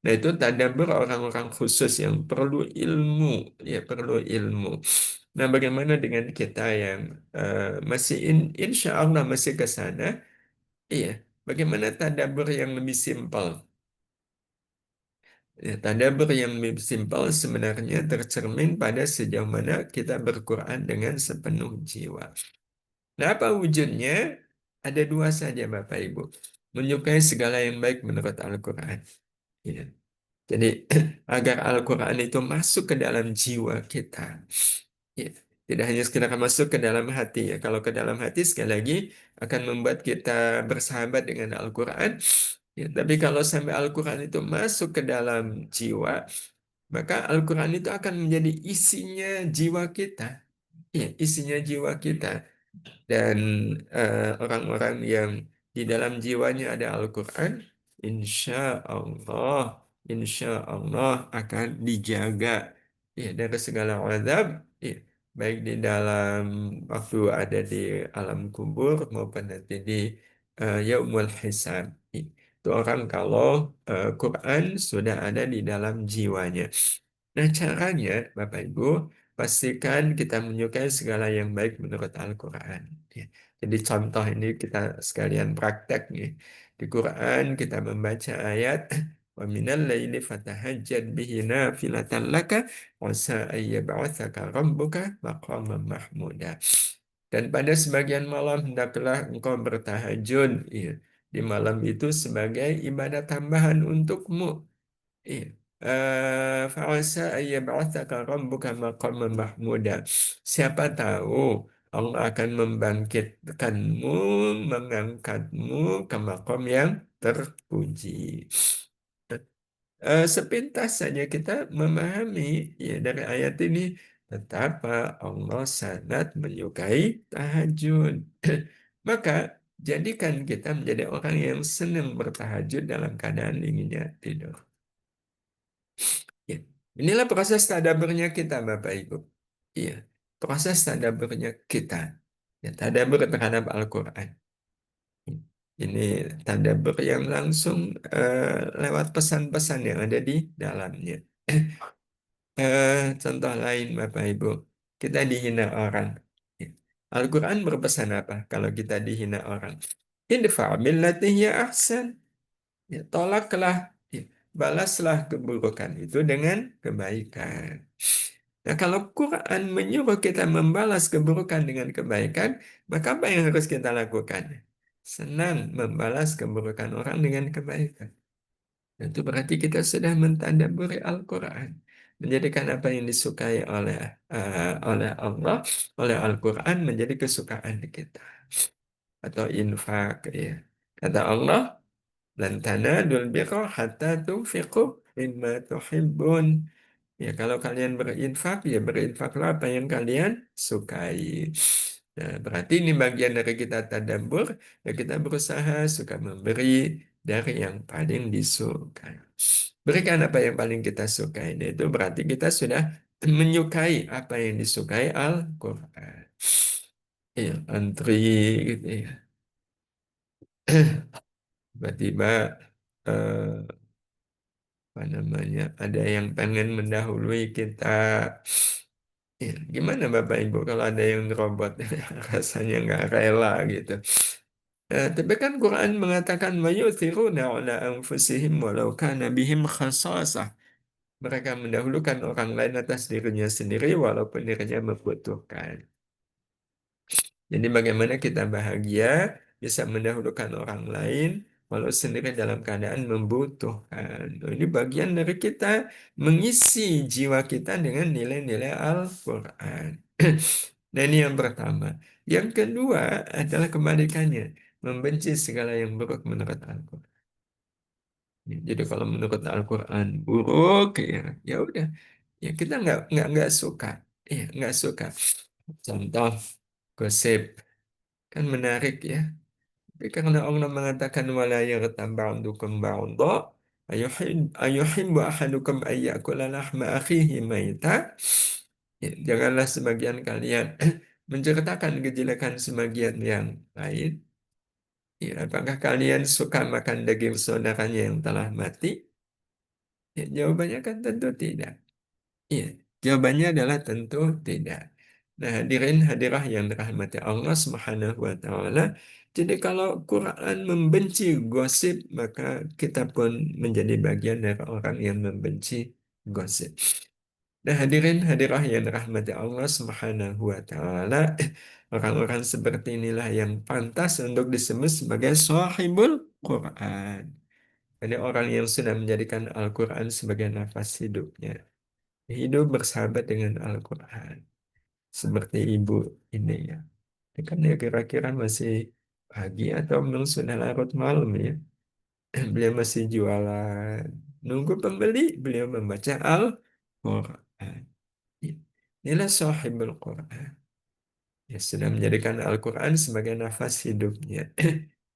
Nah, itu tadabbur orang-orang khusus yang perlu ilmu, ya perlu ilmu. Nah, bagaimana dengan kita yang masih insya Allah masih ke sana? Iya, bagaimana tadabbur yang lebih simpel? Ya, tadabbur yang lebih simpel sebenarnya tercermin pada sejauh mana kita berquran dengan sepenuh jiwa. Nah, apa wujudnya? Ada dua saja, Bapak Ibu. Menyukai segala yang baik menurut Al-Quran. Ya. Jadi agar Al-Quran itu masuk ke dalam jiwa kita. Ya. Tidak hanya sekedar masuk ke dalam hati ya. Kalau ke dalam hati sekali lagi akan membuat kita bersahabat dengan Al-Quran. Ya, tapi kalau sampai Al-Quran itu masuk ke dalam jiwa, maka Al-Quran itu akan menjadi isinya jiwa kita. Ya, isinya jiwa kita. Dan orang-orang yang di dalam jiwanya ada Al-Quran, insya Allah, insya Allah akan dijaga ya, dari segala azab, ya, baik di dalam waktu ada di alam kubur maupun nanti di yaumul hisab. Itu orang kalau Quran sudah ada di dalam jiwanya. Nah, caranya, Bapak Ibu, pastikan kita menyukai segala yang baik menurut Al-Quran. Ya. Jadi contoh ini kita sekalian praktek nih. Di Quran kita membaca ayat wa minal laili fatahajjad bihi nafilatan laka wa asa ayyab'atsaka rabbuka maqaman mahmuda. Dan pada sebagian malam hendaklah engkau bertahajud, ya, di malam itu sebagai ibadah tambahan untukmu. Iya. Fa'asa ayyab'atsaka rabbuka maqaman mahmuda. Siapa tahu Allah akan membangkitkanmu, mengangkatmu ke maqam yang terpuji. Sepintas saja kita memahami ya dari ayat ini betapa Allah sangat menyukai tahajud. Maka jadikan kita menjadi orang yang senang bertahajud dalam keadaan inginnya tidur. Ya. Inilah proses tadaburnya kita, Bapak Ibu. Iya, proses tadaburnya kita. Ya, tadabur terhadap Al-Quran. Ini tadabur yang langsung lewat pesan-pesan yang ada di dalamnya. Contoh lain, Bapak Ibu, kita dihina orang. Ya. Al-Quran berpesan apa kalau kita dihina orang? Idfa' billati hiya ahsan. Ya, tolaklah, ya, balaslah keburukan itu dengan kebaikan. Nah, kalau Quran menyuruh kita membalas keburukan dengan kebaikan, maka apa yang harus kita lakukan? Senang membalas keburukan orang dengan kebaikan. Itu berarti kita sudah mentadabburi Al-Quran. Menjadikan apa yang disukai oleh Allah, oleh Al-Quran menjadi kesukaan kita. Atau infak, ya. Kata Allah, lan tanadul birra hatta tunfiqu mimma tuhibbun. Ya, kalau kalian berinfak, ya berinfaklah apa yang kalian sukai. Nah, berarti ini bagian dari kita tadabbur, ya kita berusaha suka memberi dari yang paling disukai. Berikan apa yang paling kita sukai. Nah, itu berarti kita sudah menyukai apa yang disukai Al-Quran. Ya, antri gitu ya. Tiba-tiba eh, apa namanya, ada yang pengen mendahului kita. Ya, gimana Bapak Ibu kalau ada yang robot rasanya nggak rela gitu. Tapi kan Quran mengatakan wa yu'thiruna ala anfusihim walau kana bihim khasasah. Mereka mendahulukan orang lain atas dirinya sendiri walaupun dirinya membutuhkan. Jadi bagaimana kita bahagia bisa mendahulukan orang lain walau sendiri dalam keadaan membutuhkan. Nah, ini bagian dari kita mengisi jiwa kita dengan nilai-nilai Al-Quran. Nah, ini yang pertama. Yang kedua adalah kebalikannya. Membenci segala yang buruk menurut Al-Quran. Jadi kalau menurut Al-Quran buruk, ya, ya udah. Ya kita nggak suka. Ya, nggak suka. Contoh, gosip. Kan menarik ya. Tapi karena Allah mengatakan wala yaghtab ba'dukum ba'dha ayuhibbu ahadukum ayyakula lahma akhihi maita. Ya, janganlah sebagian kalian menceritakan kejelekan sebagian yang lain. Ya, apakah kalian suka makan daging saudaranya yang telah mati? Ya, jawabannya kan tentu tidak. Iya, jawabannya adalah tentu tidak. Nah, hadirin hadirah yang dirahmati Allah Subhanahu wa taala. Jadi kalau Quran membenci gosip, maka kita pun menjadi bagian dari orang yang membenci gosip. Nah, hadirin hadirah yang dirahmati Allah Subhanahu wa taala, orang-orang seperti inilah yang pantas untuk disebut sebagai sahibul Quran. Ada orang yang sudah menjadikan Al-Quran sebagai nafas hidupnya. Hidup bersahabat dengan Al-Quran. Seperti ibu ini ya. Ini kan ya kira-kira masih pagi atau memang sudah larut malam ya. Beliau masih jualan. Nunggu pembeli, beliau membaca Al-Quran. Inilah sahibul Quran. Ya, sudah menjadikan Al-Quran sebagai nafas hidupnya.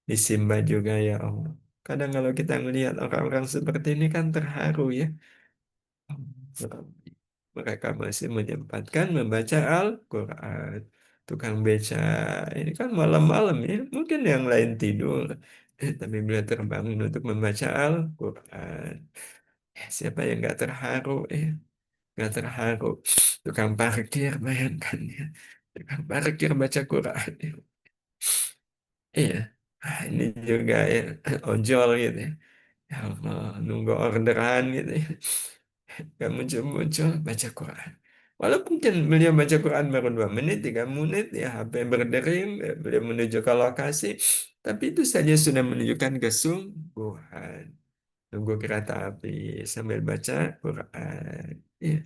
Disimba juga ya Allah. Kadang kalau kita melihat orang-orang seperti ini kan terharu ya. Mereka masih menyempatkan membaca Al-Quran. Tukang beca ini kan malam-malam ya. Mungkin yang lain tidur. Tapi beliau terbangun untuk membaca Al-Quran. Siapa yang nggak terharu ya? Nggak terharu. Tukang parkir bayangkan ya. Tukang parkir baca Quran. Ya. Iya. Ini juga ya. Ojol gitu ya. Ya Allah, nunggu orderan gitu ya. Gak muncul-muncul baca Quran. Walaupun kan beliau baca Quran baru 2 menit, 3 menit, ya HP berdering, beliau menuju ke lokasi. Tapi itu saja sudah menunjukkan kesungguhan. Nunggu kereta api sambil baca Quran. Ya,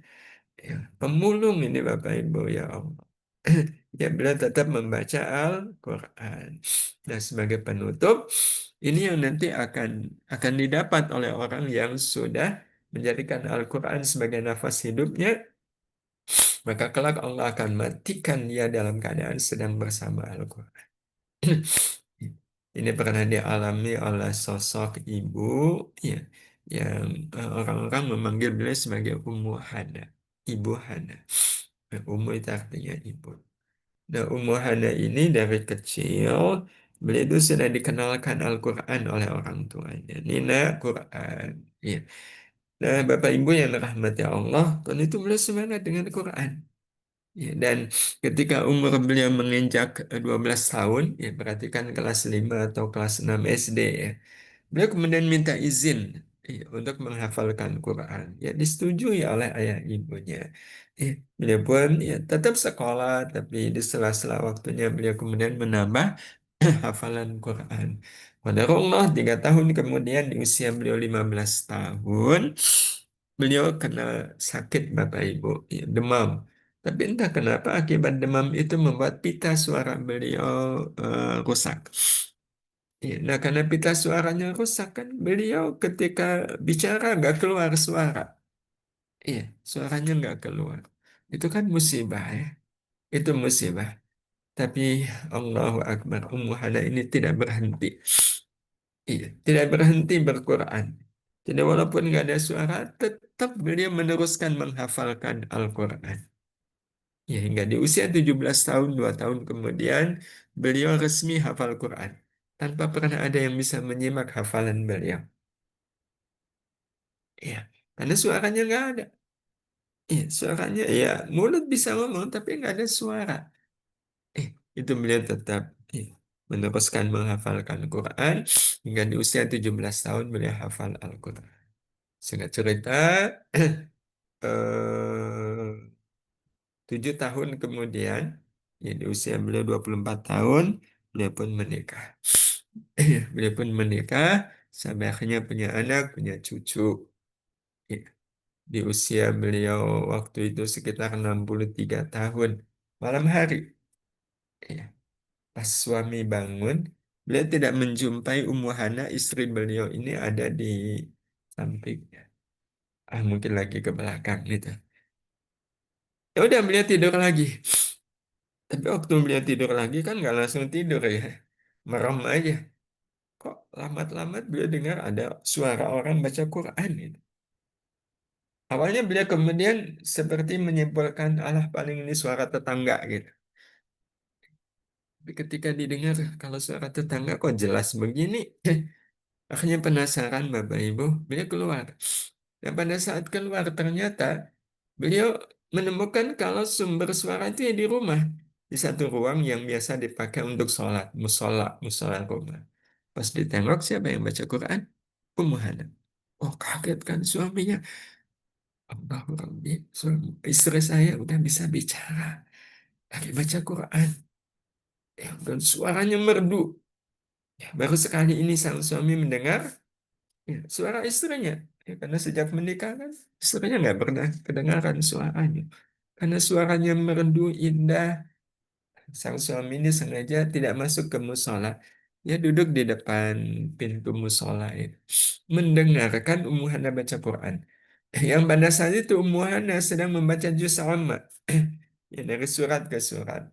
ya. Pemulung ini Bapak Ibu ya Allah. Ya, beliau tetap membaca Al-Quran. Dan sebagai penutup, ini yang nanti akan didapat oleh orang yang sudah menjadikan Al-Quran sebagai nafas hidupnya, maka kelak Allah akan matikan dia dalam keadaan sedang bersama Al-Quran. Ini pernah dialami oleh sosok ibu ya, yang orang-orang memanggil beliau sebagai Ummu Hana, Ibu Hana. Ummu itu artinya ibu. Nah, Ummu Hana ini dari kecil, beliau itu sudah dikenalkan Al-Quran oleh orang tuanya. Nina Quran. Ya. Nah, Bapak Ibu yang dirahmati Allah, kan itu beliau semangat dengan Quran. Ya, dan ketika umur beliau menginjak 12 tahun, ya berarti kan kelas 5 atau kelas 6 SD ya. Beliau kemudian minta izin ya, untuk menghafalkan Quran. Ya, disetujui oleh ayah ibunya. Ya, beliau pun ya, tetap sekolah, tapi di sela-sela waktunya beliau kemudian menambah hafalan Quran. Qadarullah 3 tahun kemudian di usia beliau 15 tahun, beliau kena sakit Bapak Ibu, ya, demam. Tapi entah kenapa akibat demam itu membuat pita suara beliau rusak. Ya, nah, karena pita suaranya rusak kan, beliau ketika bicara nggak keluar suara. Iya, suaranya nggak keluar. Itu kan musibah ya. Itu musibah. Tapi Allahu Akbar, Ummu Hana ini tidak berhenti. Iya, tidak berhenti berquran. Jadi walaupun nggak ada suara, tetap beliau meneruskan menghafalkan Al-Quran. Ya, hingga di usia 17 tahun, 2 tahun kemudian, beliau resmi hafal Quran. Tanpa pernah ada yang bisa menyimak hafalan beliau. Ya, karena suaranya nggak ada. Iya, suaranya ya mulut bisa ngomong, tapi nggak ada suara. Eh, itu beliau tetap meneruskan menghafalkan Quran hingga di usia 17 tahun beliau hafal Al-Quran. Singkat cerita, eh, 7 tahun kemudian, ya di usia beliau 24 tahun, beliau pun menikah. Beliau pun menikah, sampai akhirnya punya anak, punya cucu. Ya, di usia beliau waktu itu sekitar 63 tahun, malam hari. Ya, pas suami bangun, beliau tidak menjumpai Ummu Hana, istri beliau ini ada di sampingnya. Mungkin lagi ke belakang gitu. Ya udah beliau tidur lagi. Tapi waktu beliau tidur lagi kan nggak langsung tidur ya. Merem aja. Kok lambat-lambat beliau dengar ada suara orang baca Quran gitu. Awalnya beliau kemudian seperti menyimpulkan, alah paling ini suara tetangga gitu. Tapi ketika didengar kalau suara tetangga kok jelas begini, akhirnya penasaran Bapak Ibu, beliau keluar. Dan pada saat keluar ternyata beliau menemukan kalau sumber suara itu ya di rumah. Di satu ruang yang biasa dipakai untuk sholat, musola rumah. Pas ditengok siapa yang baca Quran? Ummu Hana. Oh kaget kan suaminya. Allah Rabbi, istri saya udah bisa bicara. Lagi baca Quran. Dan suaranya merdu. Ya, baru sekali ini sang suami mendengar Ya, suara istrinya. Ya, karena sejak menikah kan istrinya nggak pernah kedengaran suaranya. Karena suaranya merdu indah, sang suami ini sengaja tidak masuk ke musola. Dia duduk di depan pintu musola itu, mendengarkan Ummu Hana baca Quran. Yang pada saat itu Ummu Hana sedang membaca juz amma. Ya, dari surat ke surat.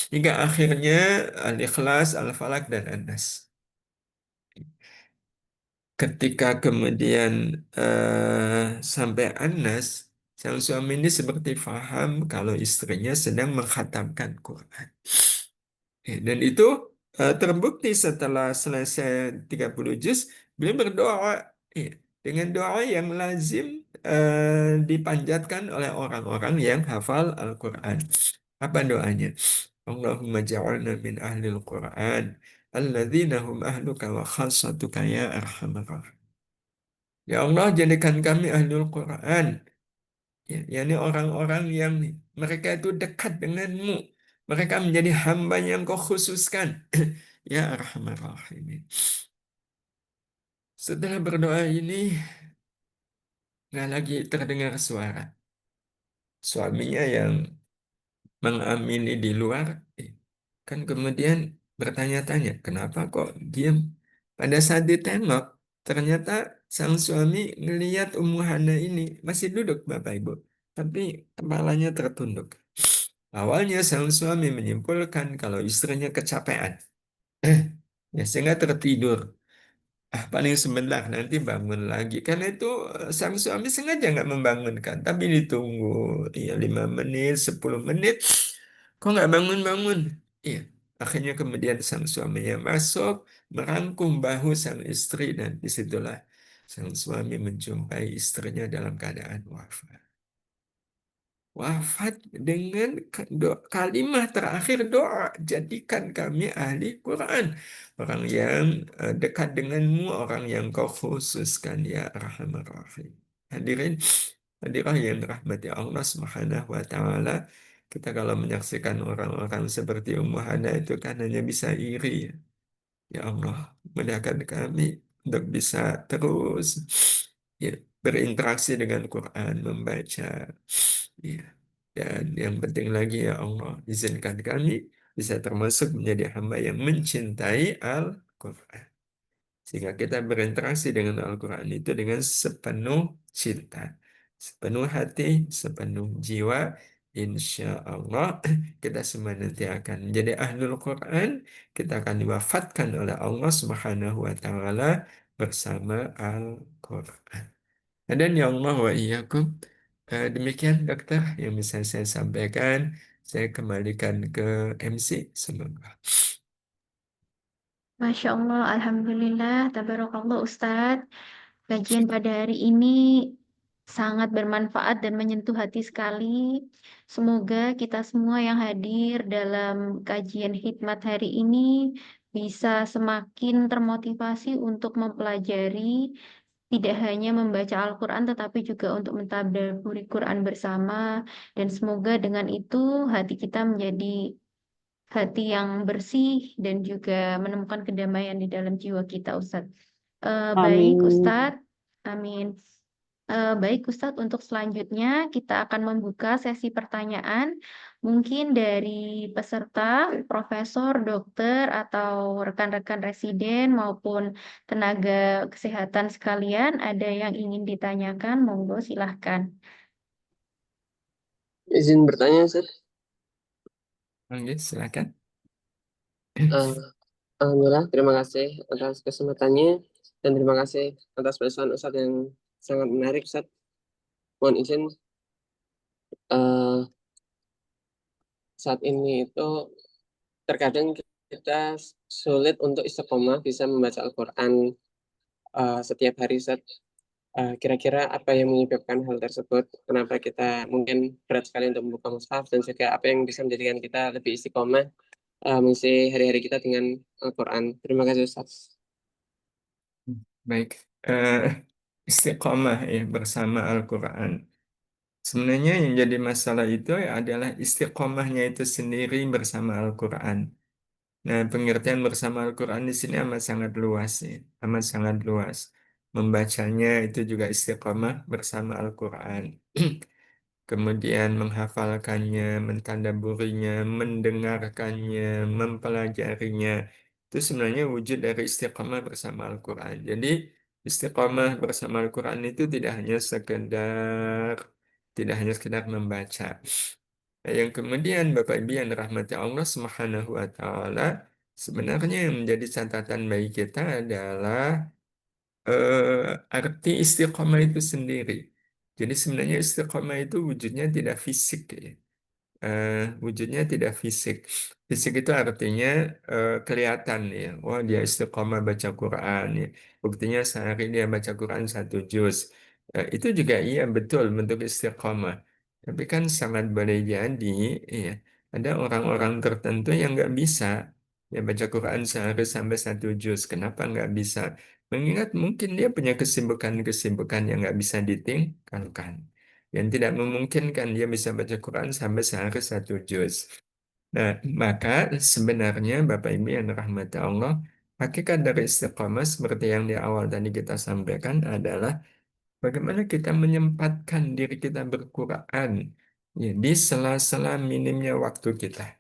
Hingga akhirnya Al-Ikhlas, Al-Falaq, dan An-Nas. Ketika kemudian sampai Anas, sang suami ini seperti faham kalau istrinya sedang mengkhatamkan Quran. Dan itu terbukti setelah selesai 30 juz, beliau berdoa dengan doa yang lazim dipanjatkan oleh orang-orang yang hafal Al-Quran. Apa doanya? Allahumma ja'alna min ahlil Quran, alladzina hum ahluka wa khassatuka ya arhamar rahimin. Ya Allah, jadikan kami ahlul Quran. Ya, yakni orang-orang yang mereka itu dekat denganmu. Mereka menjadi hamba yang kau khususkan. Ya Arhamar Rahimin. Setelah berdoa ini, nggak lagi terdengar suara. Suaminya yang mengamini di luar, kan kemudian bertanya-tanya, kenapa kok diam? Pada saat ditengok, ternyata sang suami ngelihat Ummu Hana ini masih duduk, Bapak Ibu, tapi kepalanya tertunduk. Awalnya sang suami menyimpulkan kalau istrinya kecapean, ya sehingga tertidur. Paling sebentar nanti bangun lagi. Karena itu sang suami sengaja nggak membangunkan, tapi ditunggu ya 5 menit, 10 menit, kok nggak bangun-bangun? Iya. Akhirnya kemudian sang suaminya masuk, merangkum bahu sang istri, dan disitulah sang suami menjumpai istrinya dalam keadaan wafat. Wafat dengan kalimat terakhir doa, jadikan kami ahli Quran, orang yang dekat denganmu, orang yang kau khususkan ya Arhamar Rahim. Hadirin, hadirat yang dirahmati Allah Subhanahu wa taala, kita kalau menyaksikan orang-orang seperti Ummu Hana itu kan hanya bisa iri. Ya Allah, mudahkan kami untuk bisa terus ya, berinteraksi dengan Quran, membaca. Ya. Dan yang penting lagi ya Allah, izinkan kami bisa termasuk menjadi hamba yang mencintai Al-Quran. Sehingga kita berinteraksi dengan Al-Quran itu dengan sepenuh cinta, sepenuh hati, sepenuh jiwa. Insya Allah kita semua nanti akan menjadi ahlul Quran. Kita akan diwafatkan oleh Allah Subhanahu wa Ta'ala bersama Al-Quran. Dan ya Allah wa iyyakum. Demikian dokter yang bisa saya sampaikan. Saya kembalikan ke MC. Semoga. Masya Allah, Alhamdulillah, Tabarakallah Ustadz. Kajian pada hari ini sangat bermanfaat dan menyentuh hati sekali. Semoga kita semua yang hadir dalam kajian hikmat hari ini bisa semakin termotivasi untuk mempelajari, tidak hanya membaca Al-Quran, tetapi juga untuk mentadabburi Quran bersama. Dan semoga dengan itu hati kita menjadi hati yang bersih dan juga menemukan kedamaian di dalam jiwa kita, Ustadz. Baik, Amin. Ustadz. Amin. Baik, Ustadz. Untuk selanjutnya kita akan membuka sesi pertanyaan. Mungkin dari peserta, profesor, dokter, atau rekan-rekan residen maupun tenaga kesehatan sekalian, ada yang ingin ditanyakan, monggo silahkan. Izin bertanya, Sir. Oke, silakan. Eh, Alhamdulillah, terima kasih atas kesempatannya dan terima kasih atas pesan Ustadz yang sangat menarik, Ustadz. Mohon izin, eh, saat ini itu terkadang kita sulit untuk istiqomah bisa membaca Al-Quran setiap hari, Ustadz. Kira-kira apa yang menyebabkan hal tersebut? Kenapa kita mungkin berat sekali untuk membuka mushaf dan juga apa yang bisa menjadikan kita lebih istiqomah mengisi hari-hari kita dengan Al-Quran? Terima kasih, Ustadz. Baik. Istiqomah ya bersama Al-Quran. Sebenarnya yang jadi masalah itu adalah istiqomahnya itu sendiri bersama Al-Quran. Nah, pengertian bersama Al-Quran di sini amat sangat luas ya. Amat sangat luas. Membacanya itu juga istiqomah bersama Al-Quran. Kemudian menghafalkannya, mentadabburinya, mendengarkannya, mempelajarinya. Itu sebenarnya wujud dari istiqomah bersama Al-Quran. Jadi istiqomah bersama Al-Quran itu tidak hanya sekedar membaca. Nah, yang kemudian Bapak Ibu yang dirahmati Allah Subhanahu wa taala, sebenarnya yang menjadi catatan bagi kita adalah arti istiqomah itu sendiri. Jadi sebenarnya istiqomah itu wujudnya tidak fisik ya. Wujudnya tidak fisik. Fisik itu artinya kelihatan ya. Wah, dia istiqomah baca Quran ya. Buktinya sehari dia baca Quran 1 juz. Itu juga iya betul bentuk istiqomah. Tapi kan sangat boleh jadi ya, ada orang-orang tertentu yang nggak bisa ya baca Quran sehari sampai 1 juz. Kenapa nggak bisa? Mengingat mungkin dia punya kesibukan-kesibukan yang nggak bisa ditinggalkan, yang tidak memungkinkan dia bisa baca Quran sampai sehari 1 juz. Nah, maka sebenarnya Bapak Ibu yang dirahmati Allah, hakikat dari istiqomah seperti yang di awal tadi kita sampaikan adalah bagaimana kita menyempatkan diri kita berquran ya, di sela-sela minimnya waktu kita.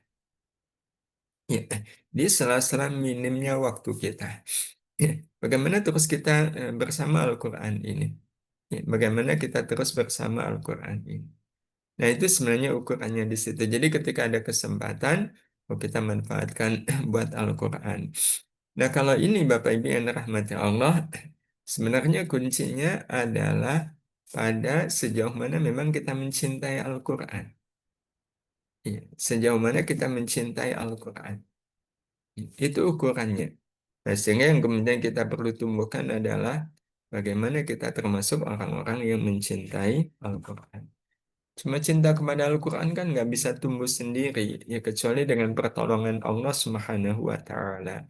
Ya, di sela-sela minimnya waktu kita. Ya, bagaimana terus kita bersama Al-Quran ini? Ya, bagaimana kita terus bersama Al-Quran ini? Nah, itu sebenarnya ukurannya di situ. Jadi ketika ada kesempatan, kita manfaatkan buat Al-Quran. Nah, kalau ini Bapak Ibu yang dirahmati Allah, sebenarnya kuncinya adalah pada sejauh mana memang kita mencintai Al-Quran. Iya, sejauh mana kita mencintai Al-Quran. Itu ukurannya. Nah, sehingga yang kemudian kita perlu tumbuhkan adalah bagaimana kita termasuk orang-orang yang mencintai Al-Quran. Cuma cinta kepada Al-Quran kan nggak bisa tumbuh sendiri, ya kecuali dengan pertolongan Allah Subhanahu wa Ta'ala.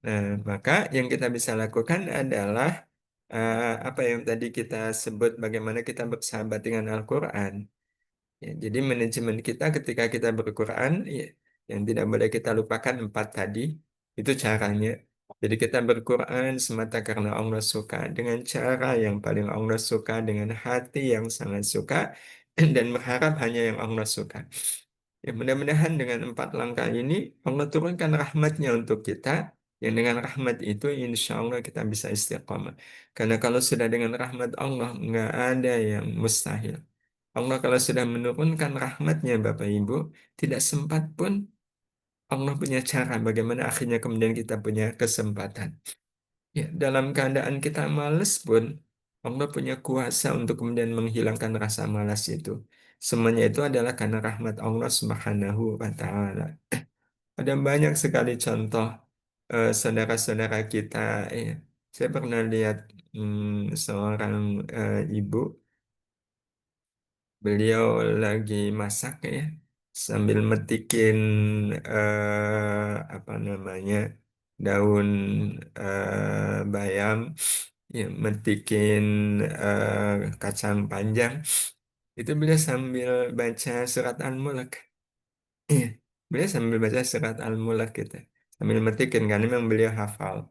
Nah, maka yang kita bisa lakukan adalah apa yang tadi kita sebut bagaimana kita bersahabat dengan Al-Quran. Ya, jadi manajemen kita ketika kita berquran, ya, yang tidak boleh kita lupakan 4 tadi, itu caranya. Jadi kita berquran semata karena Allah suka, dengan cara yang paling Allah suka, dengan hati yang sangat suka, dan berharap hanya yang Allah suka. Ya, mudah-mudahan dengan 4 langkah ini, Allah turunkan rahmatnya untuk kita, yang dengan rahmat itu insya Allah kita bisa istiqamah. Karena kalau sudah dengan rahmat Allah, nggak ada yang mustahil. Allah kalau sudah menurunkan rahmatnya Bapak Ibu, tidak sempat pun Allah punya cara bagaimana akhirnya kemudian kita punya kesempatan. Ya, dalam keadaan kita malas pun, Allah punya kuasa untuk kemudian menghilangkan rasa malas itu. Semuanya itu adalah karena rahmat Allah Subhanahu wa Ta'ala. Ada banyak sekali contoh saudara-saudara kita. Ya. Saya pernah lihat seorang ibu. Beliau lagi masak ya, sambil metikin apa namanya daun bayam, ya, metikin kacang panjang. Itu beliau sambil baca surat Al-Mulk. Iya, beliau sambil baca surat Al-Mulk gitu, sambil metikin kan memang beliau hafal.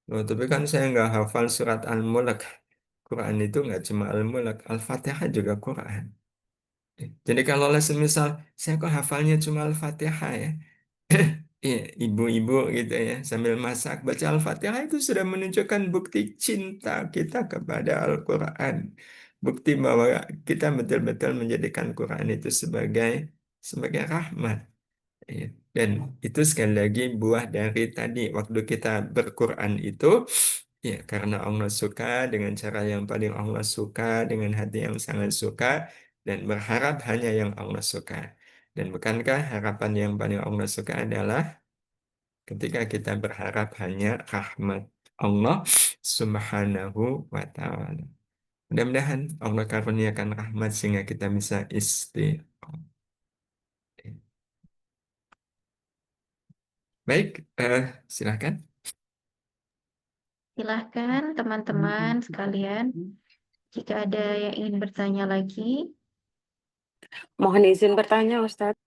Loh, tapi kan saya nggak hafal surat Al-Mulk. Quran itu nggak cuma Al-Mulk, Al-Fatihah juga Quran. Jadi kalau semisal saya kok hafalnya cuma Al-Fatihah ya. Iya, ibu-ibu gitu ya, sambil masak baca Al-Fatihah itu sudah menunjukkan bukti cinta kita kepada Al-Quran. Bukti bahwa kita betul-betul menjadikan Quran itu sebagai rahmat. Iya. Dan itu sekali lagi buah dari tadi waktu kita berquran itu, ya karena Allah suka dengan cara yang paling Allah suka, dengan hati yang sangat suka, dan berharap hanya yang Allah suka. Dan bukankah harapan yang paling Allah suka adalah ketika kita berharap hanya rahmat Allah Subhanahu wa Ta'ala. Mudah-mudahan Allah karuniakan rahmat sehingga kita bisa istiqomah. Baik, silakan. Silahkan teman-teman sekalian, jika ada yang ingin bertanya lagi. Mohon izin bertanya, Ustadz.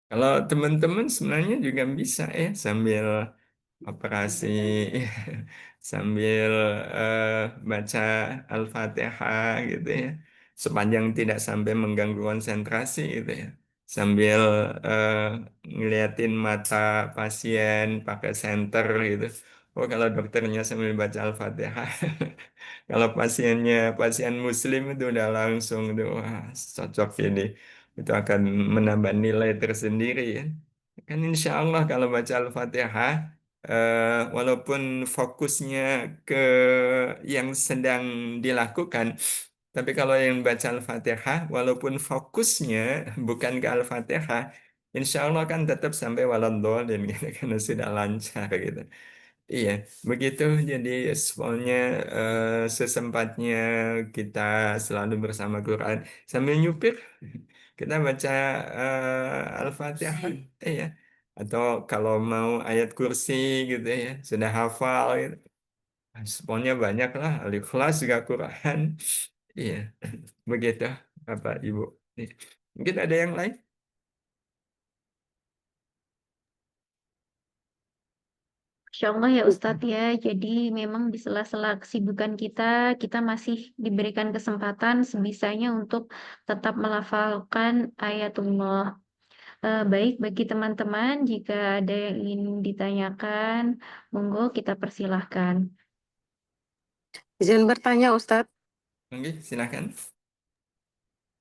Kalau teman-teman sebenarnya juga bisa ya sambil operasi sambil eh, baca Al-Fatihah gitu ya. Sepanjang tidak sampai mengganggu konsentrasi gitu ya. Sambil eh, ngeliatin mata pasien pakai senter gitu. Oh, kalau dokternya sambil baca Al-Fatihah. Kalau pasien Muslim itu udah langsung tuh, wah, cocok ini. Itu akan menambah nilai tersendiri ya. Kan insya Allah kalau baca Al-Fatihah, walaupun fokusnya ke yang sedang dilakukan, tapi kalau yang baca Al-Fatihah, walaupun fokusnya bukan ke Al-Fatihah, insya Allah kan tetap sampai waladhdallin gitu, karena sudah lancar gitu. Iya, begitu. Jadi semuanya sesempatnya kita selalu bersama Quran sambil nyupir, kita baca Al-Fatihah, iya. Atau kalau mau ayat kursi gitu ya, sudah hafal gitu. Semuanya banyak lah, Al-Ikhlas juga Quran. Iya, begitu Bapak Ibu. Iya. Mungkin ada yang lain? Insya Allah ya Ustadz ya. Jadi memang di sela-sela kesibukan kita, kita masih diberikan kesempatan sebisanya untuk tetap melafalkan ayatullah. Baik bagi teman-teman, jika ada yang ingin ditanyakan, monggo kita persilahkan. Izin bertanya, Ustadz. Oke, silakan.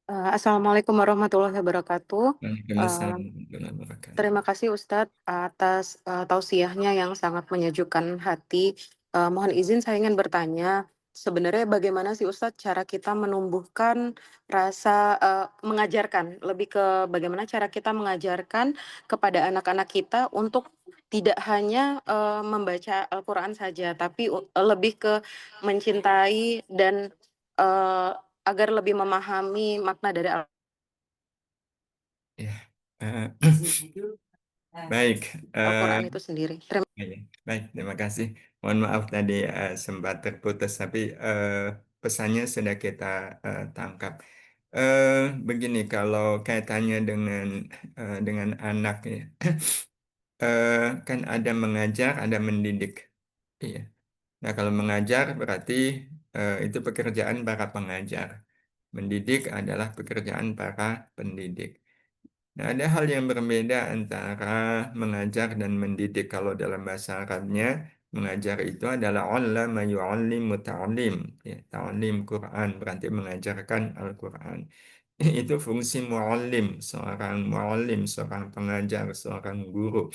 Assalamualaikum warahmatullahi wabarakatuh. Waalaikumsalam warahmatullahi wabarakatuh. Terima kasih Ustadz atas tausiahnya yang sangat menyejukkan hati. Mohon izin saya ingin bertanya, sebenarnya bagaimana sih Ustadz cara kita menumbuhkan rasa mengajarkan, lebih ke bagaimana cara kita mengajarkan kepada anak-anak kita untuk tidak hanya membaca Al-Quran saja, tapi lebih ke mencintai dan eh, agar lebih memahami makna dari Ya. Eh, baik. Al-Quran itu sendiri. Iya. Baik, terima kasih. Mohon maaf tadi sempat terputus, tapi pesannya sudah kita tangkap. Eh, Begini, kalau kaitannya dengan anak ya, kan ada mengajar, ada mendidik. Iya. Nah, kalau mengajar berarti itu pekerjaan para pengajar. Mendidik adalah pekerjaan para pendidik. Nah, ada hal yang berbeda antara mengajar dan mendidik. Kalau dalam bahasa Arabnya, mengajar itu adalah allama yu'allimu ta'lim. Ya, ta'lim Quran berarti mengajarkan Al-Quran. Itu fungsi mu'allim, seorang pengajar, seorang guru.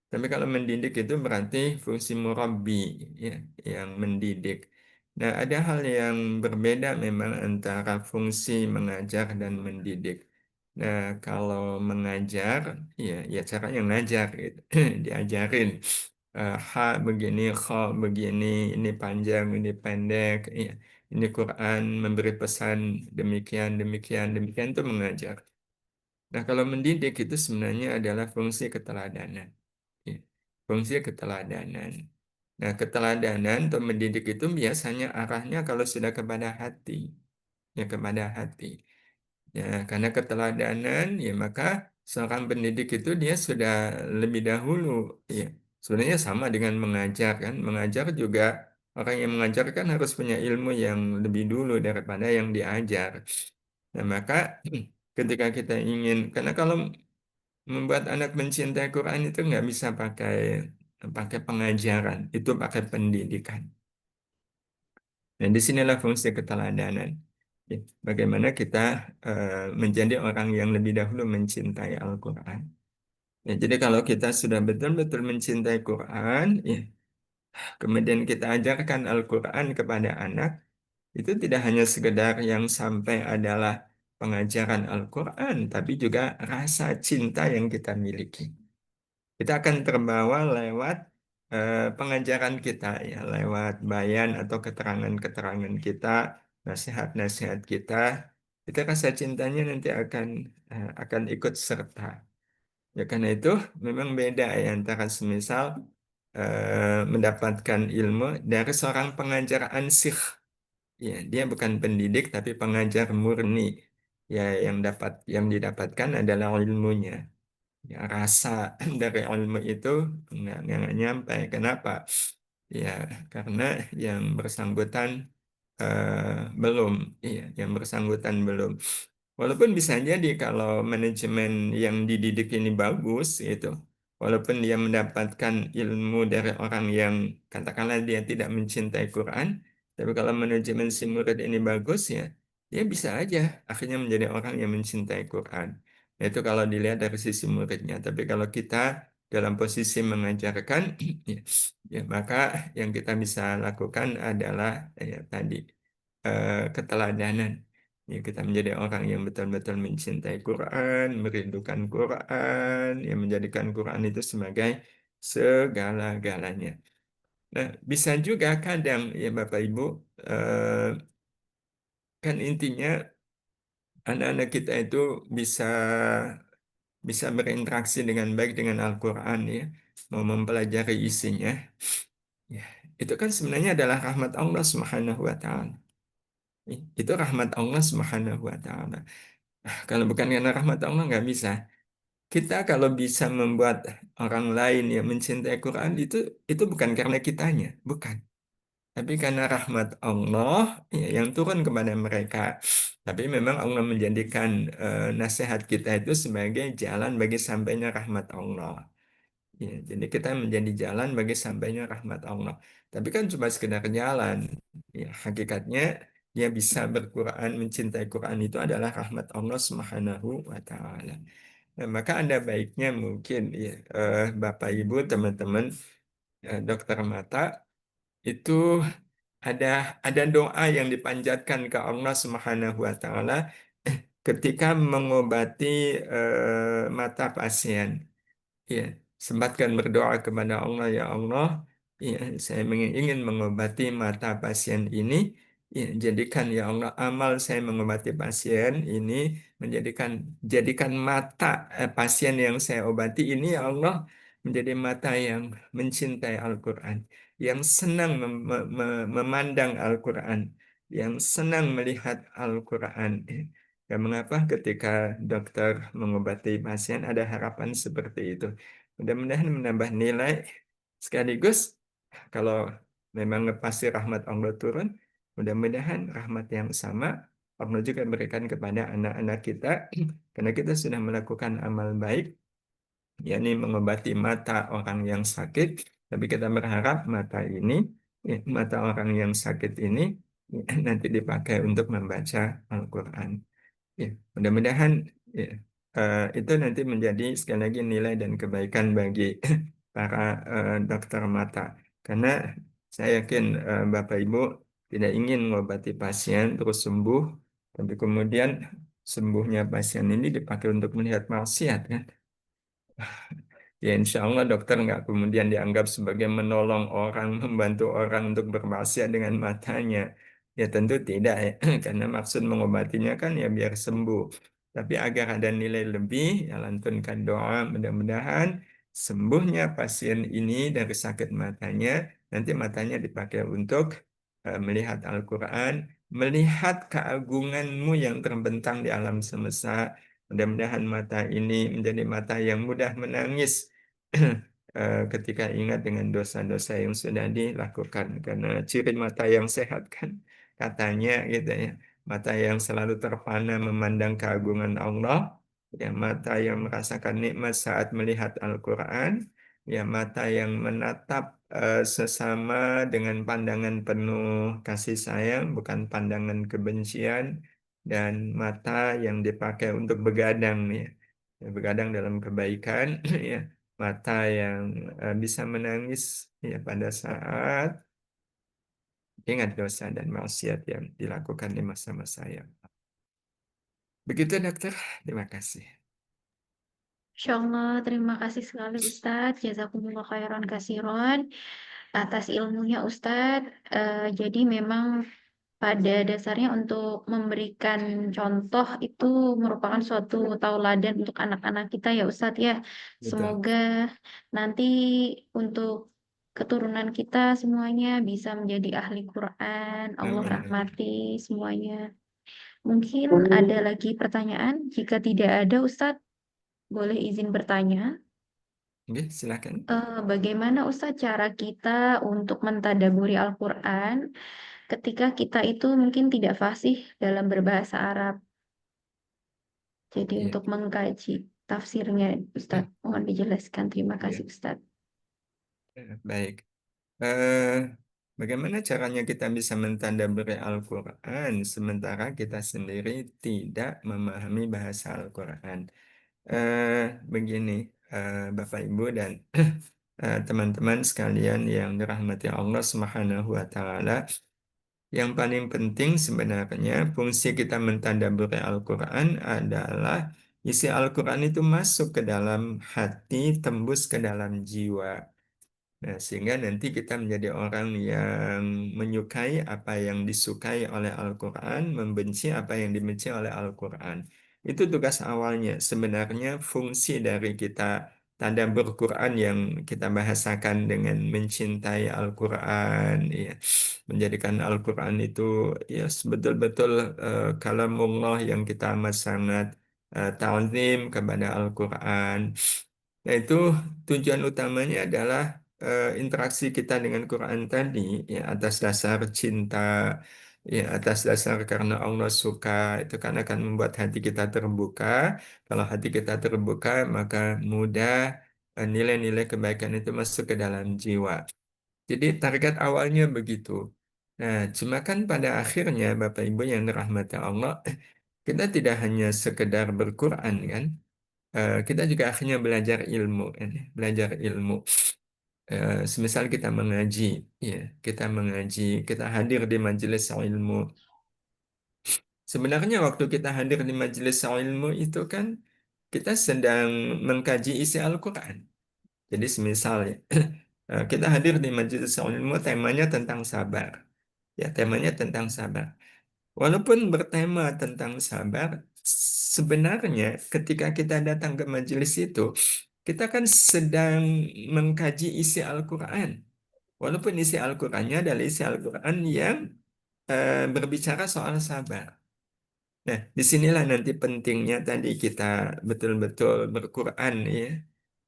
Tapi kalau mendidik itu berarti fungsi murabbi, ya, yang mendidik. Nah, ada hal yang berbeda memang antara fungsi mengajar dan mendidik. Nah, kalau mengajar, ya cara yang ngajar, gitu. Diajarin. Ha begini, kha begini, ini panjang, ini pendek, ya. Ini Quran memberi pesan demikian, demikian, demikian itu mengajar. Nah, kalau mendidik itu sebenarnya adalah fungsi keteladanan. Ya, fungsi keteladanan. Nah, keteladanan atau mendidik itu biasanya arahnya kalau sudah kepada hati, ya kepada hati. Ya, karena keteladanan, ya maka seorang pendidik itu dia sudah lebih dahulu, ya. Sebenarnya sama dengan mengajar kan. Mengajar juga orang yang mengajarkan harus punya ilmu yang lebih dulu daripada yang diajar. Nah, maka ketika kita ingin, karena kalau membuat anak mencintai Quran itu nggak bisa pakai pakai pengajaran, itu pakai pendidikan. Dan disinilah fungsi keteladanan. Ya, bagaimana kita menjadi orang yang lebih dahulu mencintai Al-Quran. Ya, jadi kalau kita sudah betul-betul mencintai Quran, ya, kemudian kita ajarkan Al-Quran kepada anak, itu tidak hanya sekedar yang sampai adalah pengajaran Al-Quran, tapi juga rasa cinta yang kita miliki. Kita akan terbawa lewat pengajaran kita ya, lewat bayan atau keterangan-keterangan kita, nasihat-nasihat kita. Kita rasa cintanya nanti akan ikut serta. Ya karena itu memang beda ya antara semisal mendapatkan ilmu dari seorang pengajar ansih. Ya, dia bukan pendidik tapi pengajar murni. Ya, yang didapatkan adalah ilmunya. Ya, rasa dari ilmu itu nggak nyampe. Kenapa? Ya, karena yang bersangkutan yang bersangkutan belum. Walaupun bisa jadi kalau manajemen yang dididik ini bagus gitu, walaupun dia mendapatkan ilmu dari orang yang katakanlah dia tidak mencintai Quran, tapi kalau manajemen si murid ini bagus ya, dia bisa aja akhirnya menjadi orang yang mencintai Quran. Itu kalau dilihat dari sisi muridnya. Tapi kalau kita dalam posisi mengajarkan, ya, maka yang kita bisa lakukan adalah ya, tadi keteladanan. Ya, kita menjadi orang yang betul-betul mencintai Quran, merindukan Quran, yang menjadikan Quran itu sebagai segala-galanya. Nah, bisa juga kadang ya Bapak Ibu, eh, kan intinya anak-anak kita itu bisa bisa berinteraksi dengan baik dengan Al-Quran ya, mau mempelajari isinya. Ya, itu kan sebenarnya adalah rahmat Allah Subhanahu wa Ta'ala. Itu rahmat Allah Subhanahu wa Ta'ala. Kalau bukan karena rahmat Allah nggak bisa. Kita kalau bisa membuat orang lain yang mencintai Quran itu bukan karena kitanya, bukan. Tapi karena rahmat Allah ya, yang turun kepada mereka. Tapi memang Allah menjadikan nasihat kita itu sebagai jalan bagi sampainya rahmat Allah. Ya, jadi kita menjadi jalan bagi sampainya rahmat Allah. Tapi kan cuma sekedar jalan. Ya, hakikatnya dia bisa berquran, mencintai Quran itu adalah rahmat Allah Subhanahu wa Ta'ala. Nah, maka ada baiknya mungkin ya, Bapak Ibu, teman-teman dokter mata itu ada ada doa yang dipanjatkan ke Allah Subhanahu wa Ta'ala ketika mengobati mata pasien. Ya, sempatkan berdoa kepada Allah, ya Allah, ya, saya ingin mengobati mata pasien ini. Ya, jadikan ya Allah amal saya mengobati pasien ini jadikan mata pasien yang saya obati ini ya Allah menjadi mata yang mencintai Al-Quran, yang senang memandang Al-Quran, yang senang melihat Al-Quran. Ya, mengapa ketika dokter mengobati pasien ada harapan seperti itu? Mudah-mudahan menambah nilai sekaligus kalau memang pasti rahmat Allah turun, mudah-mudahan rahmat yang sama Allah juga berikan kepada anak-anak kita karena kita sudah melakukan amal baik, yakni mengobati mata orang yang sakit, tapi kita berharap mata orang yang sakit ini nanti dipakai untuk membaca Al-Quran. Ya, mudah-mudahan ya, itu nanti menjadi sekali lagi nilai dan kebaikan bagi para dokter mata. Karena saya yakin Bapak Ibu tidak ingin mengobati pasien terus sembuh, tapi kemudian sembuhnya pasien ini dipakai untuk melihat maksiat kan. Ya insya Allah dokter nggak kemudian dianggap sebagai menolong orang, membantu orang untuk bermaksiat dengan matanya. Ya tentu tidak ya, karena maksud mengobatinya kan ya biar sembuh. Tapi agar ada nilai lebih, ya lantunkan doa mudah-mudahan sembuhnya pasien ini dari sakit matanya, nanti matanya dipakai untuk melihat Al-Quran, melihat keagunganmu yang terbentang di alam semesta. Mudah-mudahan mata ini menjadi mata yang mudah menangis ketika ingat dengan dosa-dosa yang sudah dilakukan. Karena ciri mata yang sehat kan katanya gitu ya. Mata yang selalu terpana memandang keagungan Allah. Ya, mata yang merasakan nikmat saat melihat Al-Quran. Ya, mata yang menatap sesama dengan pandangan penuh kasih sayang, bukan pandangan kebencian. Dan mata yang dipakai untuk begadang ya. Ya, begadang dalam kebaikan ya, mata yang bisa menangis ya pada saat ingat dosa dan maksiat yang dilakukan di masa-masa yang begitu dokter, terima kasih. Insya Allah, terima kasih sekali Ustadz. Jazakumullah khairan kasiron atas ilmunya Ustadz. Jadi memang pada dasarnya untuk memberikan contoh itu merupakan suatu tauladan untuk anak-anak kita ya Ustadz ya. Betul. Semoga nanti untuk keturunan kita semuanya bisa menjadi ahli Quran. Allah Amin. rahmati semuanya. Mungkin ada lagi pertanyaan? Jika tidak ada Ustadz, boleh izin bertanya? Oke, silakan. Bagaimana Ustadz cara kita untuk mentadaburi Al-Quran ketika kita itu mungkin tidak fasih dalam berbahasa Arab? Jadi Iya. untuk mengkaji tafsirnya Ustadz, mohon dijelaskan. Terima Iya. kasih Ustadz. Baik. Eh, Bagaimana caranya kita bisa mentadaburi Al-Quran sementara kita sendiri tidak memahami bahasa Al-Quran? Begini, Bapak Ibu dan teman-teman sekalian yang dirahmati Allah Subhanahu wa Ta'ala, yang paling penting sebenarnya fungsi kita mentadaburi Al-Quran adalah isi Al-Quran itu masuk ke dalam hati, tembus ke dalam jiwa. Nah, sehingga nanti kita menjadi orang yang menyukai apa yang disukai oleh Al-Quran, membenci apa yang dibenci oleh Al-Quran. Itu tugas awalnya. Sebenarnya fungsi dari kita tadabbur Quran yang kita bahasakan dengan mencintai Al-Quran, ya, menjadikan Al-Quran itu ya betul-betul kalamullah yang kita amat sangat ta'zim kepada Al-Quran. Nah, itu tujuan utamanya adalah interaksi kita dengan Quran tadi, ya atas dasar cinta, ya atas dasar karena Allah suka, itu kan akan membuat hati kita terbuka. Kalau hati kita terbuka, maka mudah nilai-nilai kebaikan itu masuk ke dalam jiwa. Jadi target awalnya begitu. Nah, cuma kan pada akhirnya Bapak Ibu yang dirahmati Allah, kita tidak hanya sekedar berquran kan, kita juga akhirnya belajar ilmu, kan, ya. Belajar ilmu. Semisal kita mengaji, ya, kita mengaji, kita hadir di majelis ilmu. Sebenarnya waktu kita hadir di majelis ilmu itu kan kita sedang mengkaji isi Al-Quran. Jadi semisal ya, kita hadir di majelis ilmu, temanya tentang sabar. Ya, temanya tentang sabar. Walaupun bertema tentang sabar, sebenarnya ketika kita datang ke majelis itu, kita kan sedang mengkaji isi Al-Quran. Walaupun isi Al-Qurannya adalah isi Al-Quran yang berbicara soal sabar. Nah, disinilah nanti pentingnya tadi kita betul-betul berquran ya.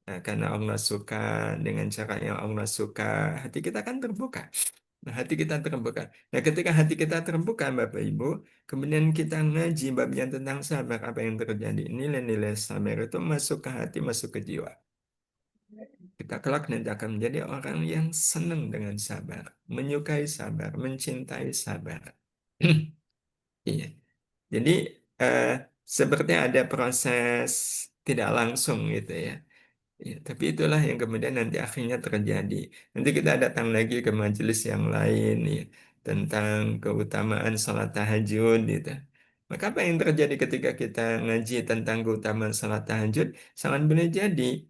Nah, karena Allah suka, dengan cara yang Allah suka, hati kita kan terbuka. Nah, hati kita terbuka. Nah, ketika hati kita terbuka, Bapak Ibu, kemudian kita ngaji babnya tentang sabar, apa yang terjadi? Nilai-nilai sabar itu masuk ke hati, masuk ke jiwa. Kita kelak nanti akan menjadi orang yang senang dengan sabar, menyukai sabar, mencintai sabar. Iya. Jadi, eh, seperti ada proses tidak langsung gitu ya. Ya, tapi itulah yang kemudian nanti akhirnya terjadi. Nanti kita datang lagi ke majelis yang lain ya, tentang keutamaan salat tahajud gitu. Maka apa yang terjadi ketika kita ngaji tentang keutamaan salat tahajud? Sangat boleh jadi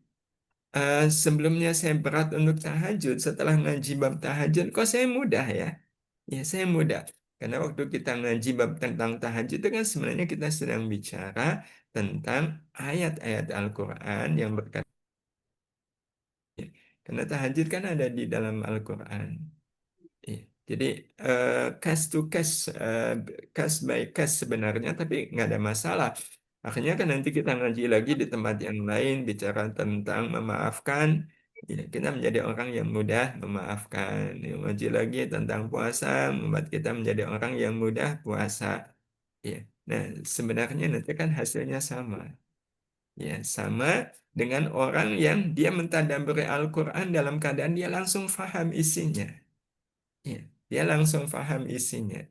sebelumnya saya berat untuk tahajud, setelah ngaji bab tahajud, kok saya mudah ya? Ya, saya mudah. Karena waktu kita ngaji bab tentang tahajud itu kan sebenarnya kita sedang bicara tentang ayat-ayat Al-Quran yang berkaitan. Karena tahajud kan ada di dalam Al-Quran. Iya. Jadi case to case, case by case sebenarnya, tapi nggak ada masalah. Akhirnya kan nanti kita ngaji lagi di tempat yang lain, bicara tentang memaafkan. Ya, kita menjadi orang yang mudah memaafkan. Ya, ngaji lagi tentang puasa, membuat kita menjadi orang yang mudah puasa. Ya. Nah, sebenarnya nanti kan hasilnya sama. Ya, sama dengan orang yang dia mentadabburi Al-Quran dalam keadaan dia langsung faham isinya. Ya, dia langsung paham isinya.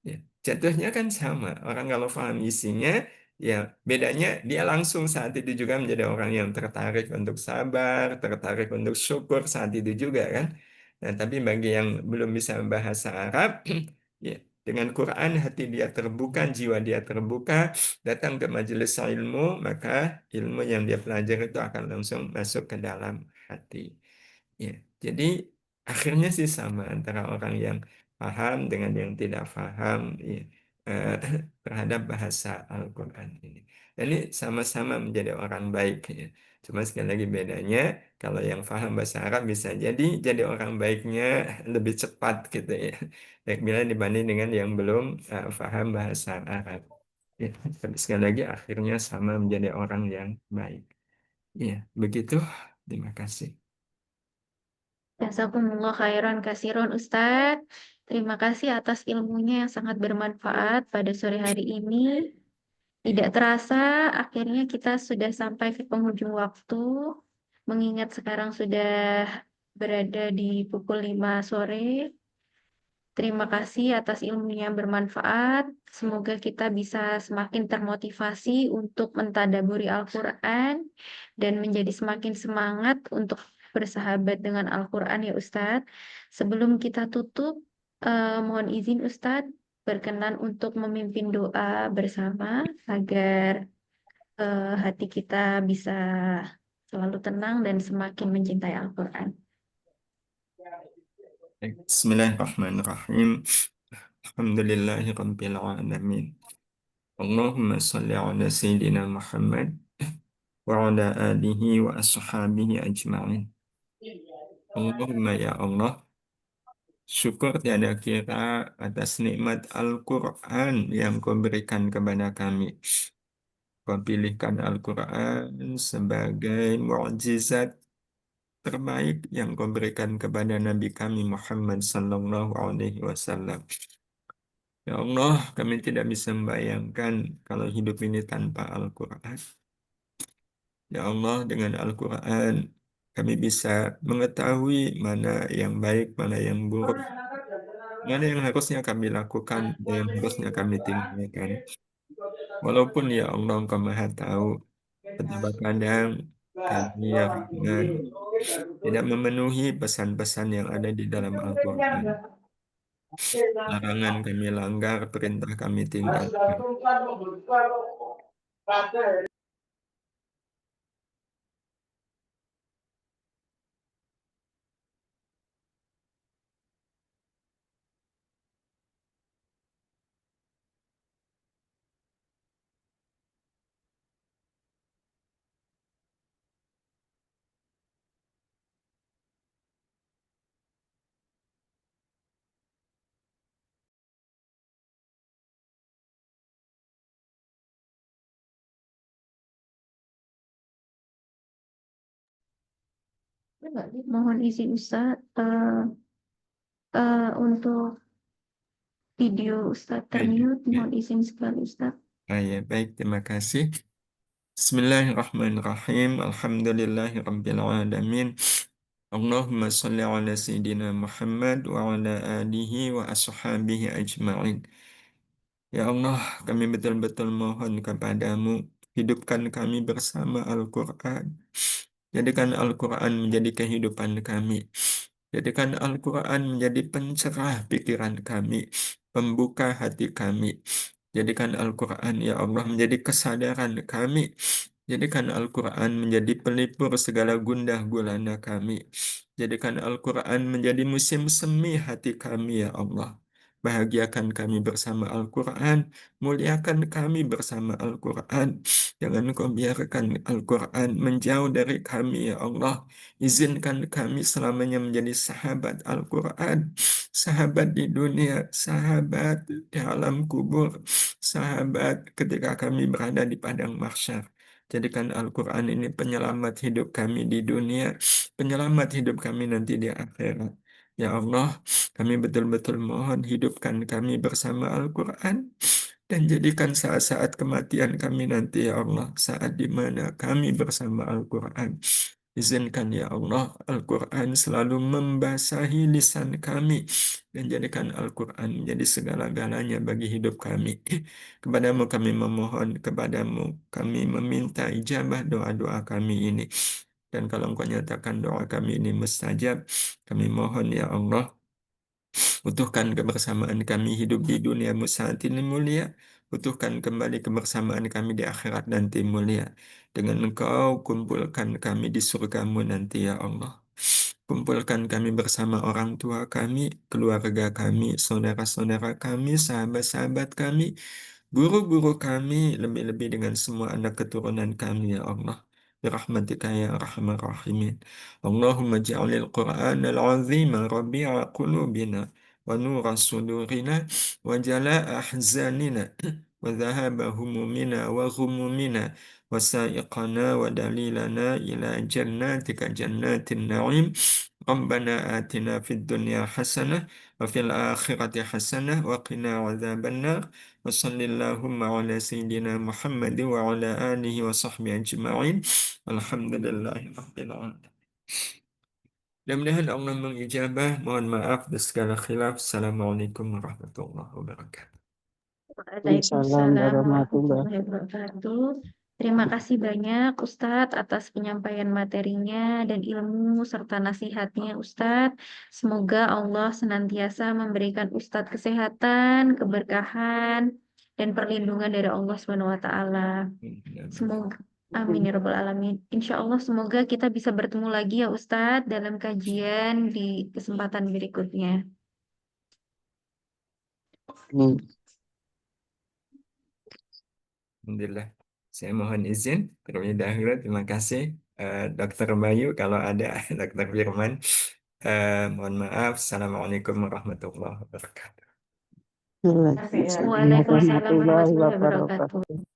Ya, jatuhnya kan sama. Orang kalau paham isinya, ya bedanya dia langsung saat itu juga menjadi orang yang tertarik untuk sabar, tertarik untuk syukur saat itu juga kan. Nah, tapi bagi yang belum bisa bahasa Arab, ya, dengan Quran hati dia terbuka, jiwa dia terbuka, datang ke majelis ilmu, maka ilmu yang dia pelajari itu akan langsung masuk ke dalam hati. Ya, jadi akhirnya sih sama antara orang yang paham dengan yang tidak paham ya, eh, terhadap bahasa Al-Quran ini. Dan ini sama-sama menjadi orang baik ya. Cuma sekali lagi bedanya, kalau yang paham bahasa Arab bisa jadi orang baiknya lebih cepat gitu ya. Baik bila dibanding dengan yang belum paham bahasa Arab. Ya, tapi sekali lagi akhirnya sama menjadi orang yang baik. Iya, begitu. Terima kasih. Jazakumullah khairan kasiron Ustadz. Terima kasih atas ilmunya yang sangat bermanfaat pada sore hari ini. Tidak terasa, akhirnya kita sudah sampai ke penghujung waktu. Mengingat sekarang sudah berada di pukul 5 sore. Terima kasih atas ilmunya yang bermanfaat. Semoga kita bisa semakin termotivasi untuk mentadaburi Al-Quran dan menjadi semakin semangat untuk bersahabat dengan Al-Quran ya Ustadz. Sebelum kita tutup, mohon izin Ustadz berkenan untuk memimpin doa bersama agar hati kita bisa selalu tenang dan semakin mencintai Al-Quran. Bismillahirrahmanirrahim. Alhamdulillahi Rabbil Alamin. Allahumma salli ala Sayyidina Muhammad wa ala alihi wa ashabihi ajma'in. Allahumma ya Allah, syukur tiada kira atas nikmat Al-Quran yang kau berikan kepada kami. Kau pilihkan Al-Quran sebagai mukjizat terbaik yang kau berikan kepada Nabi kami Muhammad sallallahu alaihi wasallam. Ya Allah, kami tidak bisa membayangkan kalau hidup ini tanpa Al-Quran. Ya Allah, dengan Al-Quran kami bisa mengetahui mana yang baik, mana yang buruk, mana yang harusnya kami lakukan, mana yang harusnya kami tinggalkan. Walaupun ya Allah, Engkau Maha Tahu, betapa kadang kami ya Rahman tidak memenuhi pesan-pesan yang ada di dalam Al-Quran. Larangan kami langgar, perintah kami tinggalkan. Mohon izin Ustadz, untuk video Ustadz Baik, termute, ya. mohon izin sekali Ustadz. Ya, baik, terima kasih. Bismillahirrahmanirrahim. Alhamdulillahi Rabbil Alamin. Allahumma salli ala Sayyidina Muhammad wa ala alihi wa ashabihi ajma'in. Ya Allah, kami betul-betul mohon kepadamu, hidupkan kami bersama Al-Quran. Jadikan Al-Quran menjadi kehidupan kami. Jadikan Al-Quran menjadi pencerah pikiran kami, pembuka hati kami. Jadikan Al-Quran, ya Allah, menjadi kesadaran kami. Jadikan Al-Quran menjadi pelipur segala gundah gulana kami. Jadikan Al-Quran menjadi musim semi hati kami, ya Allah. Bahagiakan kami bersama Al-Quran, muliakan kami bersama Al-Quran. Jangan Kau biarkan Al-Quran menjauh dari kami, ya Allah. Izinkan kami selamanya menjadi sahabat Al-Quran, sahabat di dunia, sahabat di alam kubur, sahabat ketika kami berada di padang mahsyar. Jadikan Al-Quran ini penyelamat hidup kami di dunia, penyelamat hidup kami nanti di akhirat. Ya Allah, kami betul-betul mohon hidupkan kami bersama Al-Quran dan jadikan saat-saat kematian kami nanti, ya Allah, saat di mana kami bersama Al-Quran. Izinkan ya Allah, Al-Quran selalu membasahi lisan kami dan jadikan Al-Quran menjadi segala-galanya bagi hidup kami. Kepadamu kami memohon, kepadamu kami meminta ijabah doa-doa kami ini. Dan kalau Engkau nyatakan doa kami ini mustajab, kami mohon ya Allah, utuhkan kebersamaan kami hidup di duniamu saat ini mulia. Utuhkan kembali kebersamaan kami di akhirat nanti mulia. Dengan Engkau kumpulkan kami di surgamu nanti ya Allah. Kumpulkan kami bersama orang tua kami, keluarga kami, saudara-saudara kami, sahabat-sahabat kami, guru-guru kami, lebih-lebih dengan semua anak keturunan kami ya Allah. Birahmatika ya arhamar rahimin. Allahumma ja'alil Qur'an al-azima rabi'a qulubina wa nura sudurina wa jala'a ahzanina وذهاب همومنا وغمومنا وسائقنا ودليلنا إلى جناتك جنات النعيم. ربنا آتنا في الدنيا حسنة وفي الآخرة حسنة وقنا عذاب النار. وصل اللهم على سيدنا محمد وعلى آله وصحبه أجمعين. الحمد لله رب العالمين. Mudah-mudahan Allah mengijabah. Mohon maaf atas segala khilaf. Assalamualaikum warahmatullahi wabarakatuh. Waalaikumsalam Waalaikumsalam warahmatullahi warahmatullahi wabarakatuh. Terima kasih banyak Ustadz atas penyampaian materinya dan ilmu serta nasihatnya Ustadz. Semoga Allah senantiasa memberikan Ustadz kesehatan, keberkahan, dan perlindungan dari Allah Subhanahu wa Ta'ala. Semoga amin ya rabbal alamin. Insya Allah semoga kita bisa bertemu lagi ya Ustadz dalam kajian di kesempatan berikutnya. Amin. Alhamdulillah. Saya mohon izin terlebih dahulu. Terima kasih Dr. Bayu kalau ada Dr. Firman. Mohon maaf. Assalamualaikum warahmatullahi wabarakatuh. Waalaikumsalam Waalaikumsalam warahmatullahi warahmatullahi wabarakatuh. wabarakatuh.